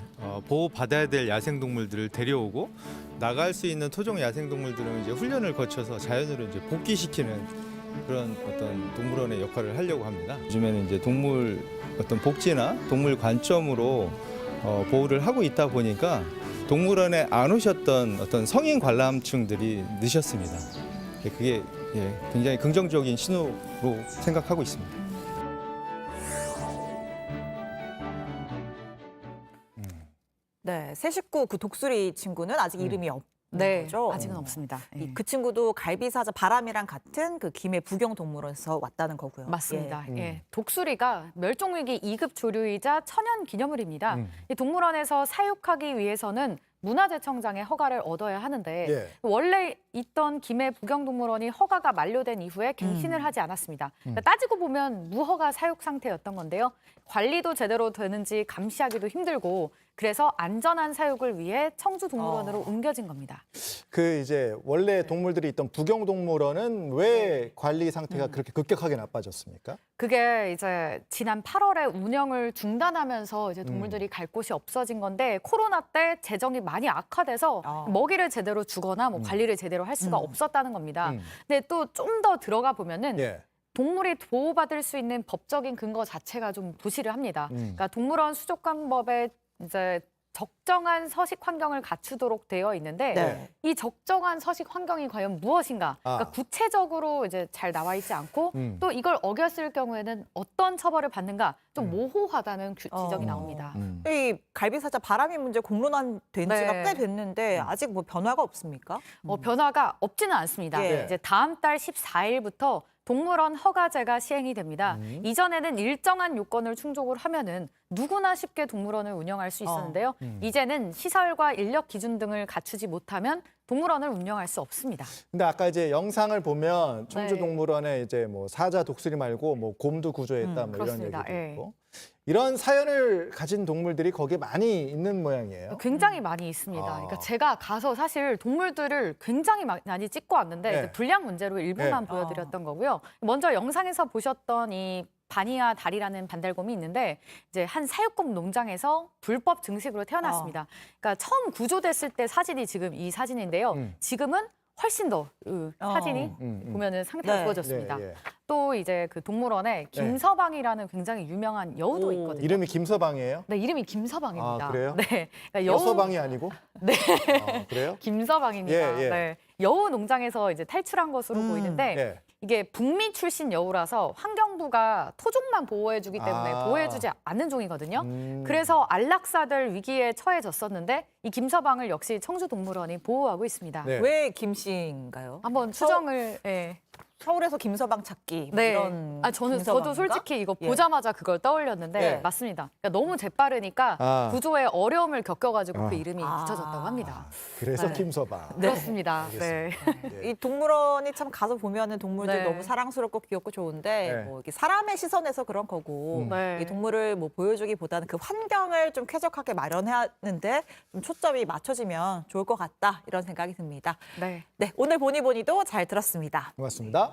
S23: 보호받아야 될 야생동물들을 데려오고 나갈 수 있는 토종 야생동물들은 이제 훈련을 거쳐서 자연으로 이제 복귀시키는 그런 어떤 동물원의 역할을 하려고 합니다. 요즘에는 이제 동물 어떤 복지나 동물 관점으로 보호를 하고 있다 보니까 동물원에 안 오셨던 어떤 성인 관람층들이 느셨습니다. 그게 굉장히 긍정적인 신호로 생각하고 있습니다.
S2: 네, 새 식구 그 독수리 친구는 아직 이름이 없는
S17: 네,
S2: 거죠.
S17: 아직은 없습니다. 예.
S2: 그 친구도 갈비사자 바람이랑 같은 그 김해 부경동물원에서 왔다는 거고요.
S17: 맞습니다.
S2: 예.
S17: 예. 독수리가 멸종위기 2급 조류이자 천연 기념물입니다. 이 동물원에서 사육하기 위해서는 문화재청장의 허가를 얻어야 하는데
S1: 예.
S17: 원래 있던 김해 북영동물원이 허가가 만료된 이후에 갱신을 하지 않았습니다. 그러니까 따지고 보면 무허가 사육 상태였던 건데요. 관리도 제대로 되는지 감시하기도 힘들고 그래서 안전한 사육을 위해 청주동물원으로 옮겨진 겁니다.
S1: 그 이제 원래 동물들이 있던 북영동물원은 왜 관리 상태가 그렇게 급격하게 나빠졌습니까?
S17: 그게 이제 지난 8월에 운영을 중단하면서 이제 동물들이 갈 곳이 없어진 건데 코로나 때 재정이 많이 악화돼서 먹이를 제대로 주거나 뭐 관리를 제대로 할 수가 없었다는 겁니다. 근데 또 좀 더 들어가 보면은
S1: 예.
S17: 동물이 보호받을 수 있는 법적인 근거 자체가 좀 부실을 합니다. 그러니까 동물원 수족관법에 이제 적정한 서식 환경을 갖추도록 되어 있는데
S1: 네.
S17: 이 적정한 서식 환경이 과연 무엇인가? 그러니까 구체적으로 이제 잘 나와 있지 않고 또 이걸 어겼을 경우에는 어떤 처벌을 받는가 좀 모호하다는 지적이 나옵니다.
S2: 이 갈비사자 바람이 문제 공론화된 지가
S17: 네.
S2: 꽤 됐는데 아직 뭐 변화가 없습니까?
S17: 변화가 없지는 않습니다.
S2: 예.
S17: 이제 다음 달 14일부터 동물원 허가제가 시행이 됩니다. 이전에는 일정한 요건을 충족을 하면은 누구나 쉽게 동물원을 운영할 수 있었는데요. 이제는 시설과 인력 기준 등을 갖추지 못하면 동물원을 운영할 수 없습니다.
S1: 근데 아까 이제 영상을 보면 청주동물원에 이제 뭐 사자 독수리 말고 뭐 곰도 구조했다 뭐 이런
S17: 그렇습니다.
S1: 얘기도
S17: 예.
S1: 있고 이런 사연을 가진 동물들이 거기에 많이 있는 모양이에요.
S17: 굉장히 많이 있습니다. 그러니까 제가 가서 사실 동물들을 굉장히 많이 찍고 왔는데
S1: 네.
S17: 이제 분량 문제로 일부만
S1: 네.
S17: 보여드렸던 거고요. 먼저 영상에서 보셨던 이 바니아 다리라는 반달곰이 있는데 이제 한 사육공 농장에서 불법 증식으로 태어났습니다. 그러니까 처음 구조됐을 때 사진이 지금 이 사진인데요. 지금은 훨씬 더 사진이 보면은 상태가
S2: 네.
S17: 좋아졌습니다.
S1: 예, 예.
S17: 또 이제 그 동물원에 김서방이라는 굉장히 유명한 여우도 있거든요.
S1: 이름이 김서방이에요?
S17: 네, 이름이 김서방입니다.
S1: 아, 그래요?
S17: 네, 그러니까
S1: 여서방이 아니고?
S17: 네.
S1: 그래요?
S17: 김서방입니다.
S1: 예, 예.
S17: 네. 여우 농장에서 이제 탈출한 것으로 보이는데
S1: 예.
S17: 이게 북미 출신 여우라서 환경부가 토종만 보호해주기 때문에 보호해주지 않는 종이거든요. 그래서 안락사될 위기에 처해졌었는데 이 김서방을 역시 청주동물원이 보호하고 있습니다.
S1: 네.
S2: 왜 김씨인가요?
S17: 한번 추정을 예.
S2: 서울에서 김서방 찾기 뭐
S17: 네.
S2: 이런
S17: 저도
S2: 김서방인가?
S17: 솔직히 이거
S2: 예.
S17: 보자마자 그걸 떠올렸는데
S1: 예.
S17: 맞습니다. 그러니까 너무 재빠르니까 구조에 어려움을 겪어가지고 그 이름이 붙여졌다고 합니다.
S1: 그래서
S17: 네.
S1: 김서방.
S17: 그렇습니다. 네.
S2: 이 동물원이 참 가서 보면은 동물들
S17: 네.
S2: 너무 사랑스럽고 귀엽고 좋은데
S1: 네.
S2: 뭐 이게 사람의 시선에서 그런 거고
S17: 네.
S2: 이 동물을 뭐 보여주기보다는 그 환경을 좀 쾌적하게 마련하는데 좀 초점이 맞춰지면 좋을 것 같다 이런 생각이 듭니다.
S17: 네.
S2: 네, 오늘 보니보니도 잘 들었습니다.
S1: 고맙습니다.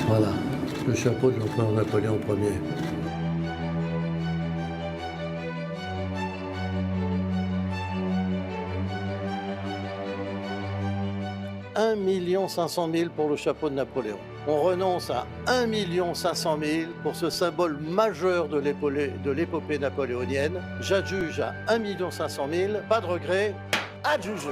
S4: Voilà, le chapeau de l'empereur Napoléon Ier. « 1 500 000 pour le chapeau de Napoléon. On renonce à 1 500 000 pour ce symbole majeur de l'épopée napoléonienne. J'adjuge à 1 500 000. Pas de regret, adjugé.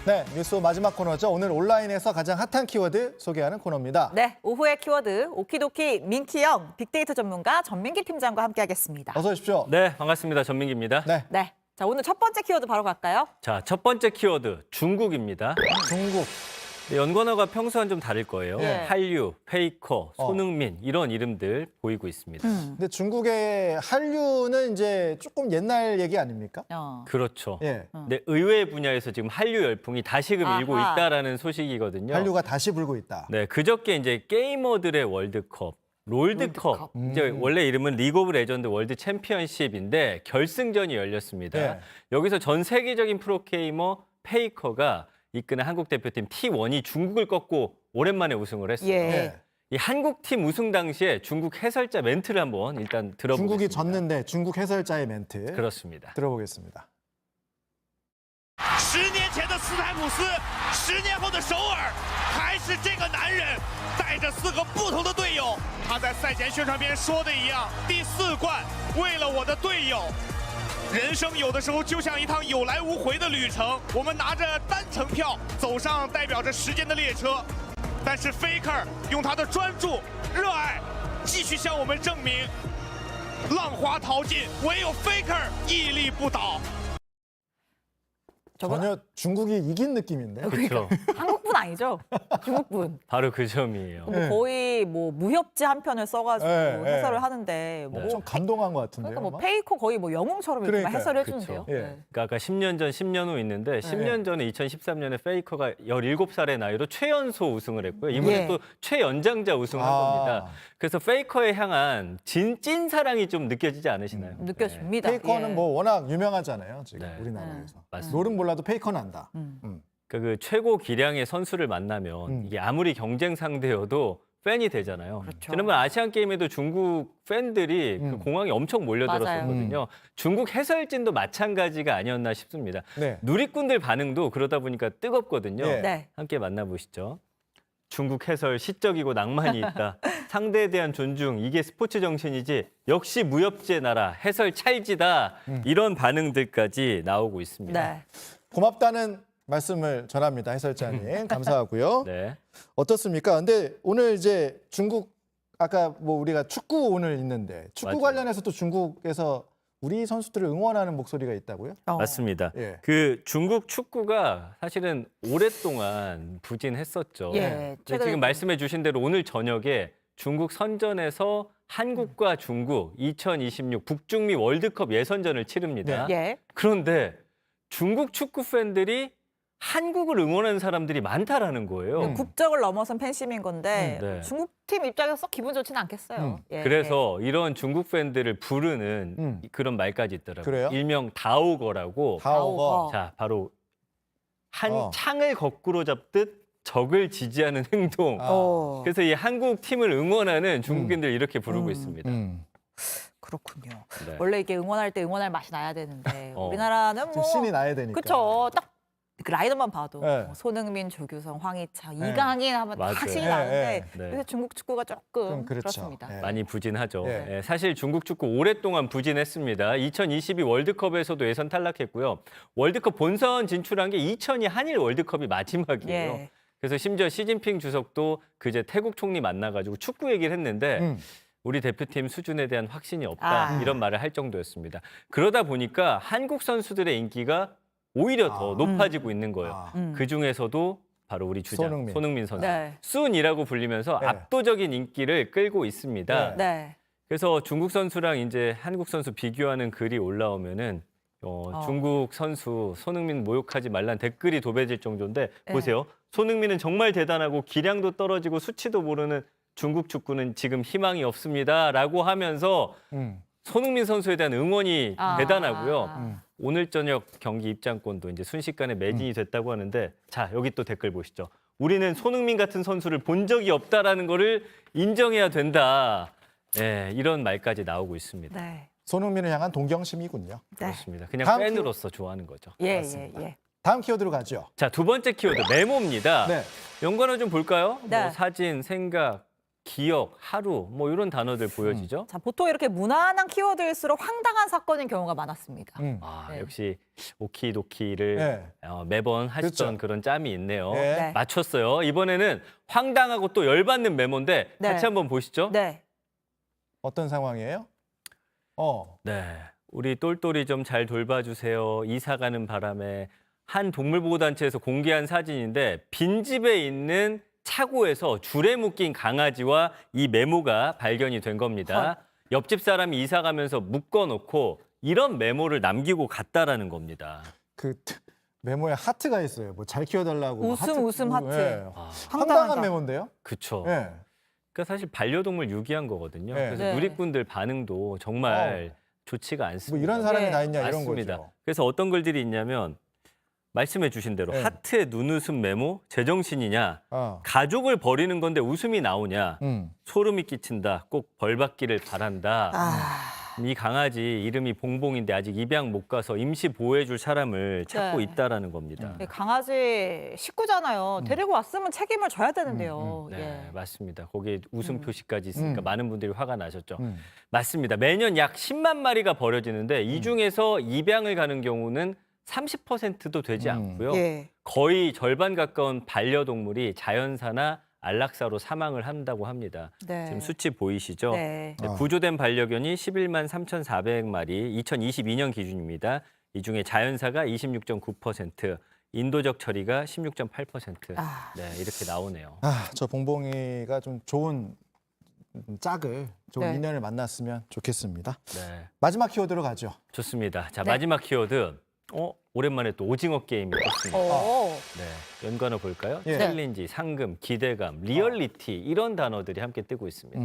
S1: 네, 뉴스 마지막 코너죠. 오늘 온라인에서 가장 핫한 키워드 소개하는 코너입니다.
S2: 네, 오후의 키워드 오키도키 민키형 빅데이터 전문가 전민기 팀장과 함께하겠습니다.
S1: 어서 오십시오.
S5: 네, 반갑습니다. 전민기입니다.
S1: 네.
S2: 네, 자 오늘 첫 번째 키워드 바로 갈까요?
S5: 자, 첫 번째 키워드 중국입니다.
S1: 중국.
S5: 네, 연관어가 평소와는 좀 다를 거예요.
S2: 네.
S5: 한류, 페이커, 손흥민 이런 이름들 보이고 있습니다.
S1: 근데 중국의 한류는 이제 조금 옛날 얘기 아닙니까?
S5: 그렇죠.
S1: 예.
S5: 네, 의외 분야에서 지금 한류 열풍이 다시금
S2: 아하.
S5: 일고 있다라는 소식이거든요.
S1: 한류가 다시 불고 있다.
S5: 네, 그저께 이제 게이머들의 월드컵 롤드컵. 이제 원래 이름은 리그 오브 레전드 월드 챔피언십인데 결승전이 열렸습니다.
S1: 네.
S5: 여기서 전 세계적인 프로게이머 페이커가 이끄는 한국 대표팀 T1이 중국을 꺾고 오랜만에 우승을 했어요.
S1: 예.
S5: 이 한국 팀 우승 당시에 중국 해설자 멘트를 한번 일단 들어보겠습니다.
S1: 중국이 졌는데 중국 해설자의 멘트.
S5: 그렇습니다.
S1: 들어보겠습니다.
S6: 10年前的斯坦普斯，10年后的首尔，还是这个男人带着4个不同的队友。他在赛前宣传片说的一样，第4冠为了我的队友。人生有的时候就像一趟有来无回的旅程，我们拿着单程票走上代表着时间的列车，但是 Faker 用他的专注、热爱，继续向我们证明，浪花淘尽，唯有 Faker 屹立不倒。
S1: 전혀 중국이 이긴 느낌인데.
S5: 그렇죠.
S2: 한국분 아니죠? 중국분.
S5: 바로 그 점이에요.
S2: 뭐 거의 뭐 무협지 한 편을 써가지고
S1: 네, 네.
S2: 해설을 하는데 뭐
S1: 좀 감동한 것 같은데요.
S2: 그러니까 뭐 페이커 거의 뭐 영웅처럼 이렇게 막
S1: 그러니까요.
S2: 해설을 해주는데요.
S1: 그쵸. 예.
S5: 그러니까 아까 10년 전, 10년 후 있는데 10년 전에 2013년에 페이커가 17살의 나이로 최연소 우승을 했고요. 이번에
S2: 예.
S5: 또 최연장자 우승한 겁니다. 그래서 페이커에 향한 찐 사랑이 좀 느껴지지 않으시나요?
S2: 느껴집니다.
S1: 페이커는
S2: 예.
S1: 뭐 워낙 유명하잖아요. 지금
S5: 네.
S1: 우리나라에서.
S5: 맞습니다.
S1: 롤은 몰라도 페이커는 안다.
S5: 그러니까 그 최고 기량의 선수를 만나면 이게 아무리 경쟁 상대여도 팬이 되잖아요.
S2: 그렇죠.
S5: 지난번 아시안 게임에도 중국 팬들이 그 공항에 엄청 몰려들었었거든요. 중국 해설진도 마찬가지가 아니었나 싶습니다.
S1: 네.
S5: 누리꾼들 반응도 그러다 보니까 뜨겁거든요.
S1: 네.
S2: 네.
S5: 함께 만나보시죠. 중국 해설 시적이고 낭만이 있다. 상대에 대한 존중, 이게 스포츠 정신이지. 역시 무협지의 나라, 해설 찰지다. 이런 반응들까지 나오고 있습니다.
S2: 네.
S1: 고맙다는 말씀을 전합니다. 해설자님. 감사하고요.
S5: 네.
S1: 어떻습니까? 근데 오늘 이제 중국 아까 뭐 우리가 축구 오늘 있는데 축구
S5: 맞아요.
S1: 관련해서 또 중국에서 우리 선수들을 응원하는 목소리가 있다고요?
S5: 맞습니다.
S1: 예.
S5: 그 중국 축구가 사실은 오랫동안 부진했었죠.
S2: 예,
S5: 근데
S2: 최근에
S5: 지금 말씀해 주신 대로 오늘 저녁에 중국 선전에서 한국과 중국 2026 북중미 월드컵 예선전을 치릅니다.
S2: 예.
S5: 그런데 중국 축구 팬들이 한국을 응원하는 사람들이 많다라는 거예요.
S2: 국적을 넘어선 팬심인 건데
S5: 네.
S2: 중국 팀 입장에서 썩 기분 좋지는 않겠어요. 예.
S5: 그래서 이런 중국 팬들을 부르는 그런 말까지 있더라고요.
S1: 그래요?
S5: 일명 다오거라고.
S1: 다오거.
S5: 자, 바로 한
S1: 어.
S5: 창을 거꾸로 잡듯 적을 지지하는 행동. 그래서 이 한국 팀을 응원하는 중국인들 이렇게 부르고 있습니다.
S2: 그렇군요.
S5: 네.
S2: 원래 이게 응원할 때 응원할 맛이 나야 되는데
S5: 어.
S2: 우리나라는 뭐
S1: 신이 나야 되니까.
S2: 그렇죠. 딱 그 라이더만 봐도
S1: 네.
S2: 뭐 손흥민, 조규성, 황희찬,
S1: 네.
S2: 이강인 하면
S5: 맞아요.
S2: 딱 신이
S1: 네,
S2: 나는데
S5: 네.
S2: 요새 중국 축구가 조금
S1: 좀 그렇죠.
S2: 그렇습니다.
S1: 네.
S5: 많이 부진하죠.
S1: 예.
S5: 예, 사실 중국 축구 오랫동안 부진했습니다. 2022 월드컵에서도 예선 탈락했고요. 월드컵 본선 진출한 게 2002 한일 월드컵이 마지막이에요.
S2: 예.
S5: 그래서 심지어 시진핑 주석도 그제 태국 총리 만나가지고 축구 얘기를 했는데 우리 대표팀 수준에 대한 확신이 없다 이런 말을 할 정도였습니다. 그러다 보니까 한국 선수들의 인기가 오히려 더 높아지고 있는 거예요. 그 중에서도 바로 우리 주장 손흥민 선수.
S2: 네.
S5: 순이라고 불리면서
S1: 네.
S5: 압도적인 인기를 끌고 있습니다.
S2: 네.
S5: 그래서 중국 선수랑 이제 한국 선수 비교하는 글이 올라오면은 중국 선수 손흥민 모욕하지 말란 댓글이 도배질 정도인데
S2: 네.
S5: 보세요. 손흥민은 정말 대단하고 기량도 떨어지고 수치도 모르는 중국 축구는 지금 희망이 없습니다라고 하면서 손흥민 선수에 대한 응원이 대단하고요. 오늘 저녁 경기 입장권도 이제 순식간에 매진이 됐다고 하는데 자, 여기 또 댓글 보시죠. 우리는 손흥민 같은 선수를 본 적이 없다라는 거를 인정해야 된다. 예, 이런 말까지 나오고 있습니다.
S2: 네.
S1: 손흥민을 향한 동경심이군요.
S5: 그렇습니다. 그냥
S1: 다음
S5: 팬으로서 좋아하는 거죠.
S2: 예,
S1: 맞습니다.
S2: 예.
S1: 다음 키워드로 가죠.
S5: 자, 두 번째 키워드 메모입니다.
S1: 네.
S5: 연관어 좀 볼까요?
S2: 네.
S5: 뭐 사진, 생각, 기억, 하루 뭐 이런 단어들 보여지죠?
S2: 자, 보통 이렇게 무난한 키워드일수록 황당한 사건인 경우가 많았습니다.
S5: 아,
S2: 네.
S5: 역시 오키도키를
S1: 네.
S5: 매번 하시던
S1: 그렇죠.
S5: 그런 짬이 있네요.
S1: 네.
S5: 맞췄어요. 이번에는 황당하고 또 열받는 메모인데
S2: 네.
S5: 같이 한번 보시죠.
S2: 네.
S1: 어떤 상황이에요?
S5: 네. 우리 똘똘이 좀 잘 돌봐주세요. 이사 가는 바람에 한 동물보호단체에서 공개한 사진인데 빈집에 있는 차고에서 줄에 묶인 강아지와 이 메모가 발견이 된 겁니다. 옆집 사람이 이사 가면서 묶어놓고 이런 메모를 남기고 갔다라는 겁니다.
S1: 그 메모에 하트가 있어요. 뭐 잘 키워달라고.
S2: 웃음 하트.
S1: 예.
S2: 황당하다.
S1: 황당한 메모인데요?
S5: 그렇죠.
S1: 예.
S5: 그러니까 사실 반려동물 유기한 거거든요.
S1: 네.
S5: 그래서
S2: 네.
S5: 누리꾼들 반응도 정말 좋지가 않습니다.
S1: 뭐 이런 사람이
S2: 네.
S1: 다 있냐 이런
S5: 맞습니다.
S1: 거죠.
S5: 그래서 어떤 글들이 있냐면 말씀해 주신 대로
S1: 네.
S5: 하트에 눈웃음 메모, 제정신이냐,
S1: 어.
S5: 가족을 버리는 건데 웃음이 나오냐,
S1: 음.
S5: 소름이 끼친다, 꼭 벌 받기를 바란다. 이 강아지 이름이 봉봉인데 아직 입양 못 가서 임시 보호해줄 사람을 찾고
S2: 네.
S5: 있다라는 겁니다.
S2: 강아지 식구잖아요. 데리고 왔으면 책임을 져야 되는데요.
S5: 네,
S2: 예.
S5: 맞습니다. 거기에 웃음 표시까지 있으니까 많은 분들이 화가 나셨죠.
S1: 음.
S5: 맞습니다. 매년 약 10만 마리가 버려지는데 이 중에서 입양을 가는 경우는 30%도 되지 않고요.
S2: 예.
S5: 거의 절반 가까운 반려동물이 자연사나 안락사로 사망을 한다고 합니다.
S2: 네.
S5: 지금 수치 보이시죠?
S2: 네.
S5: 네, 구조된 반려견이 11만 3,400마리, 2022년 기준입니다. 이 중에 자연사가 26.9%, 인도적 처리가 16.8%. 네, 이렇게 나오네요.
S1: 저 봉봉이가 좀 좋은 짝을, 좋은
S2: 네.
S1: 인연을 만났으면 좋겠습니다.
S5: 네,
S1: 마지막 키워드로 가죠.
S5: 좋습니다. 자,
S2: 네.
S5: 마지막 키워드. 오랜만에 또 오징어 게임이 떴습니다.
S2: 오.
S5: 네, 연관어 볼까요?
S1: 예.
S5: 챌린지, 상금, 기대감, 리얼리티 이런 단어들이 함께 뜨고 있습니다.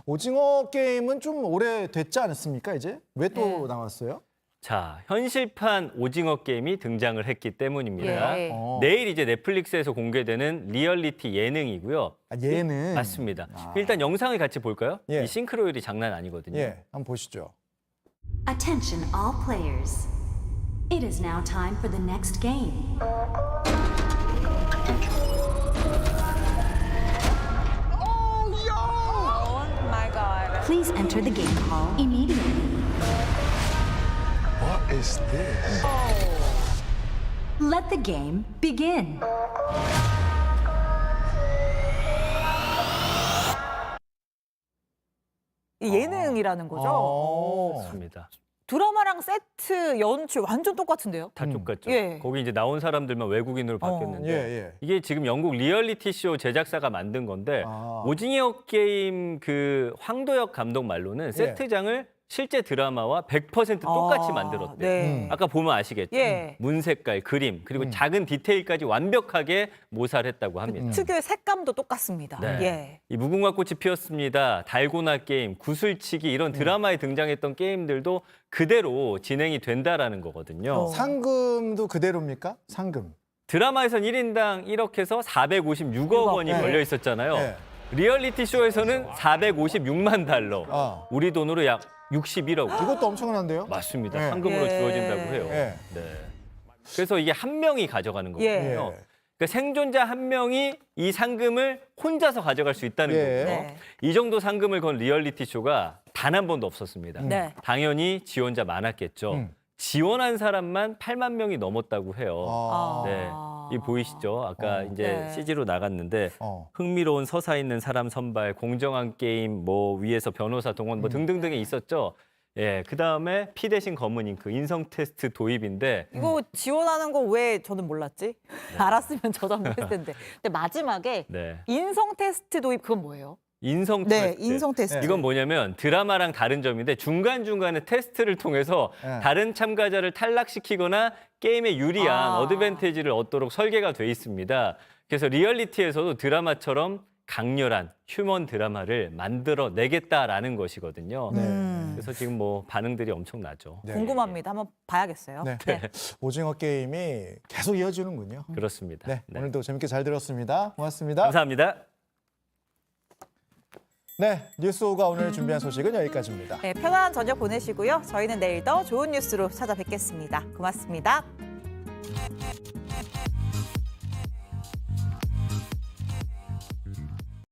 S1: 오징어 게임은 좀 오래됐지 않습니까, 이제? 왜 또
S2: 네.
S1: 나왔어요?
S5: 자, 현실판 오징어 게임이 등장을 했기 때문입니다.
S2: 예.
S5: 내일 이제 넷플릭스에서 공개되는 리얼리티 예능이고요.
S1: 예능.
S5: 맞습니다. 일단 영상을 같이 볼까요?
S1: 예.
S5: 이 싱크로율이 장난 아니거든요.
S1: 예, 한번 보시죠.
S11: Attention all players. It is now time for the next game.
S2: Oh my God.
S11: Please enter the game hall immediately.
S12: What is this?
S11: Let the game begin.
S2: 이 예능이라는 거죠.
S5: 맞습니다.
S2: 드라마랑 세트 연출 완전 똑같은데요?
S5: 다 똑같죠.
S2: 예.
S5: 거기 이제 나온 사람들만 외국인으로 바뀌었는데
S1: 예.
S5: 이게 지금 영국 리얼리티 쇼 제작사가 만든 건데
S1: 아.
S5: 오징어 게임 그 황도혁 감독 말로는 세트장을 실제 드라마와 100% 똑같이 만들었대요.
S2: 네.
S5: 아까 보면 아시겠죠?
S2: 예.
S5: 문 색깔, 그림, 그리고 작은 디테일까지 완벽하게 모사를 했다고 합니다.
S2: 특유의 색감도 똑같습니다.
S5: 네.
S2: 예.
S5: 이 무궁화 꽃이 피었습니다. 달고나 게임, 구슬치기 이런 드라마에 등장했던 게임들도 그대로 진행이 된다라는 거거든요.
S1: 상금도 그대로입니까? 상금.
S5: 드라마에선 1인당 1억 해서 456억 원이
S1: 네.
S5: 걸려 있었잖아요.
S1: 네.
S5: 리얼리티 쇼에서는 456만 달러. 우리 돈으로 약 61억 원.
S1: 이것도 엄청난데요?
S5: 맞습니다.
S1: 네.
S5: 상금으로
S2: 예.
S5: 주어진다고 해요.
S1: 예.
S5: 네. 그래서 이게 한 명이 가져가는 거거든요.
S1: 예.
S5: 그러니까 생존자 한 명이 이 상금을 혼자서 가져갈 수 있다는
S1: 예.
S5: 거고요.
S2: 네.
S5: 이 정도 상금을 건 리얼리티 쇼가 단 한 번도 없었습니다.
S2: 네.
S5: 당연히 지원자 많았겠죠. 지원한 사람만 8만 명이 넘었다고 해요.
S1: 아.
S5: 네. 이 보이시죠? 아까 이제
S2: 네.
S5: CG로 나갔는데 흥미로운 서사 있는 사람 선발, 공정한 게임, 뭐 위에서 변호사 동원 뭐 등등등이 있었죠. 예, 그 다음에 피 대신 검은 잉크, 인성 테스트 도입인데
S2: 이거 지원하는 거 왜 저는 몰랐지? 알았으면 저도 한번 했을 텐데. 근데 마지막에
S5: 네.
S2: 인성 테스트 도입 그건 뭐예요?
S5: 인성
S2: 네,
S5: 테스트.
S2: 인성 테스트.
S5: 이건 뭐냐면 드라마랑 다른 점인데 중간중간에 테스트를 통해서
S1: 네.
S5: 다른 참가자를 탈락시키거나 게임에 유리한 어드밴티지를 얻도록 설계가 돼 있습니다. 그래서 리얼리티에서도 드라마처럼 강렬한 휴먼 드라마를 만들어내겠다라는 것이거든요. 그래서 지금 뭐 반응들이 엄청나죠.
S1: 네.
S2: 궁금합니다. 한번 봐야겠어요.
S1: 네.
S2: 네.
S1: 오징어 게임이 계속 이어지는군요.
S5: 그렇습니다.
S1: 네, 오늘도 재밌게 잘 들었습니다. 고맙습니다.
S5: 감사합니다.
S1: 네, 뉴스오가 오늘 준비한 소식은 여기까지입니다.
S2: 네, 편안한 저녁 보내시고요. 저희는 내일 더 좋은 뉴스로 찾아뵙겠습니다. 고맙습니다.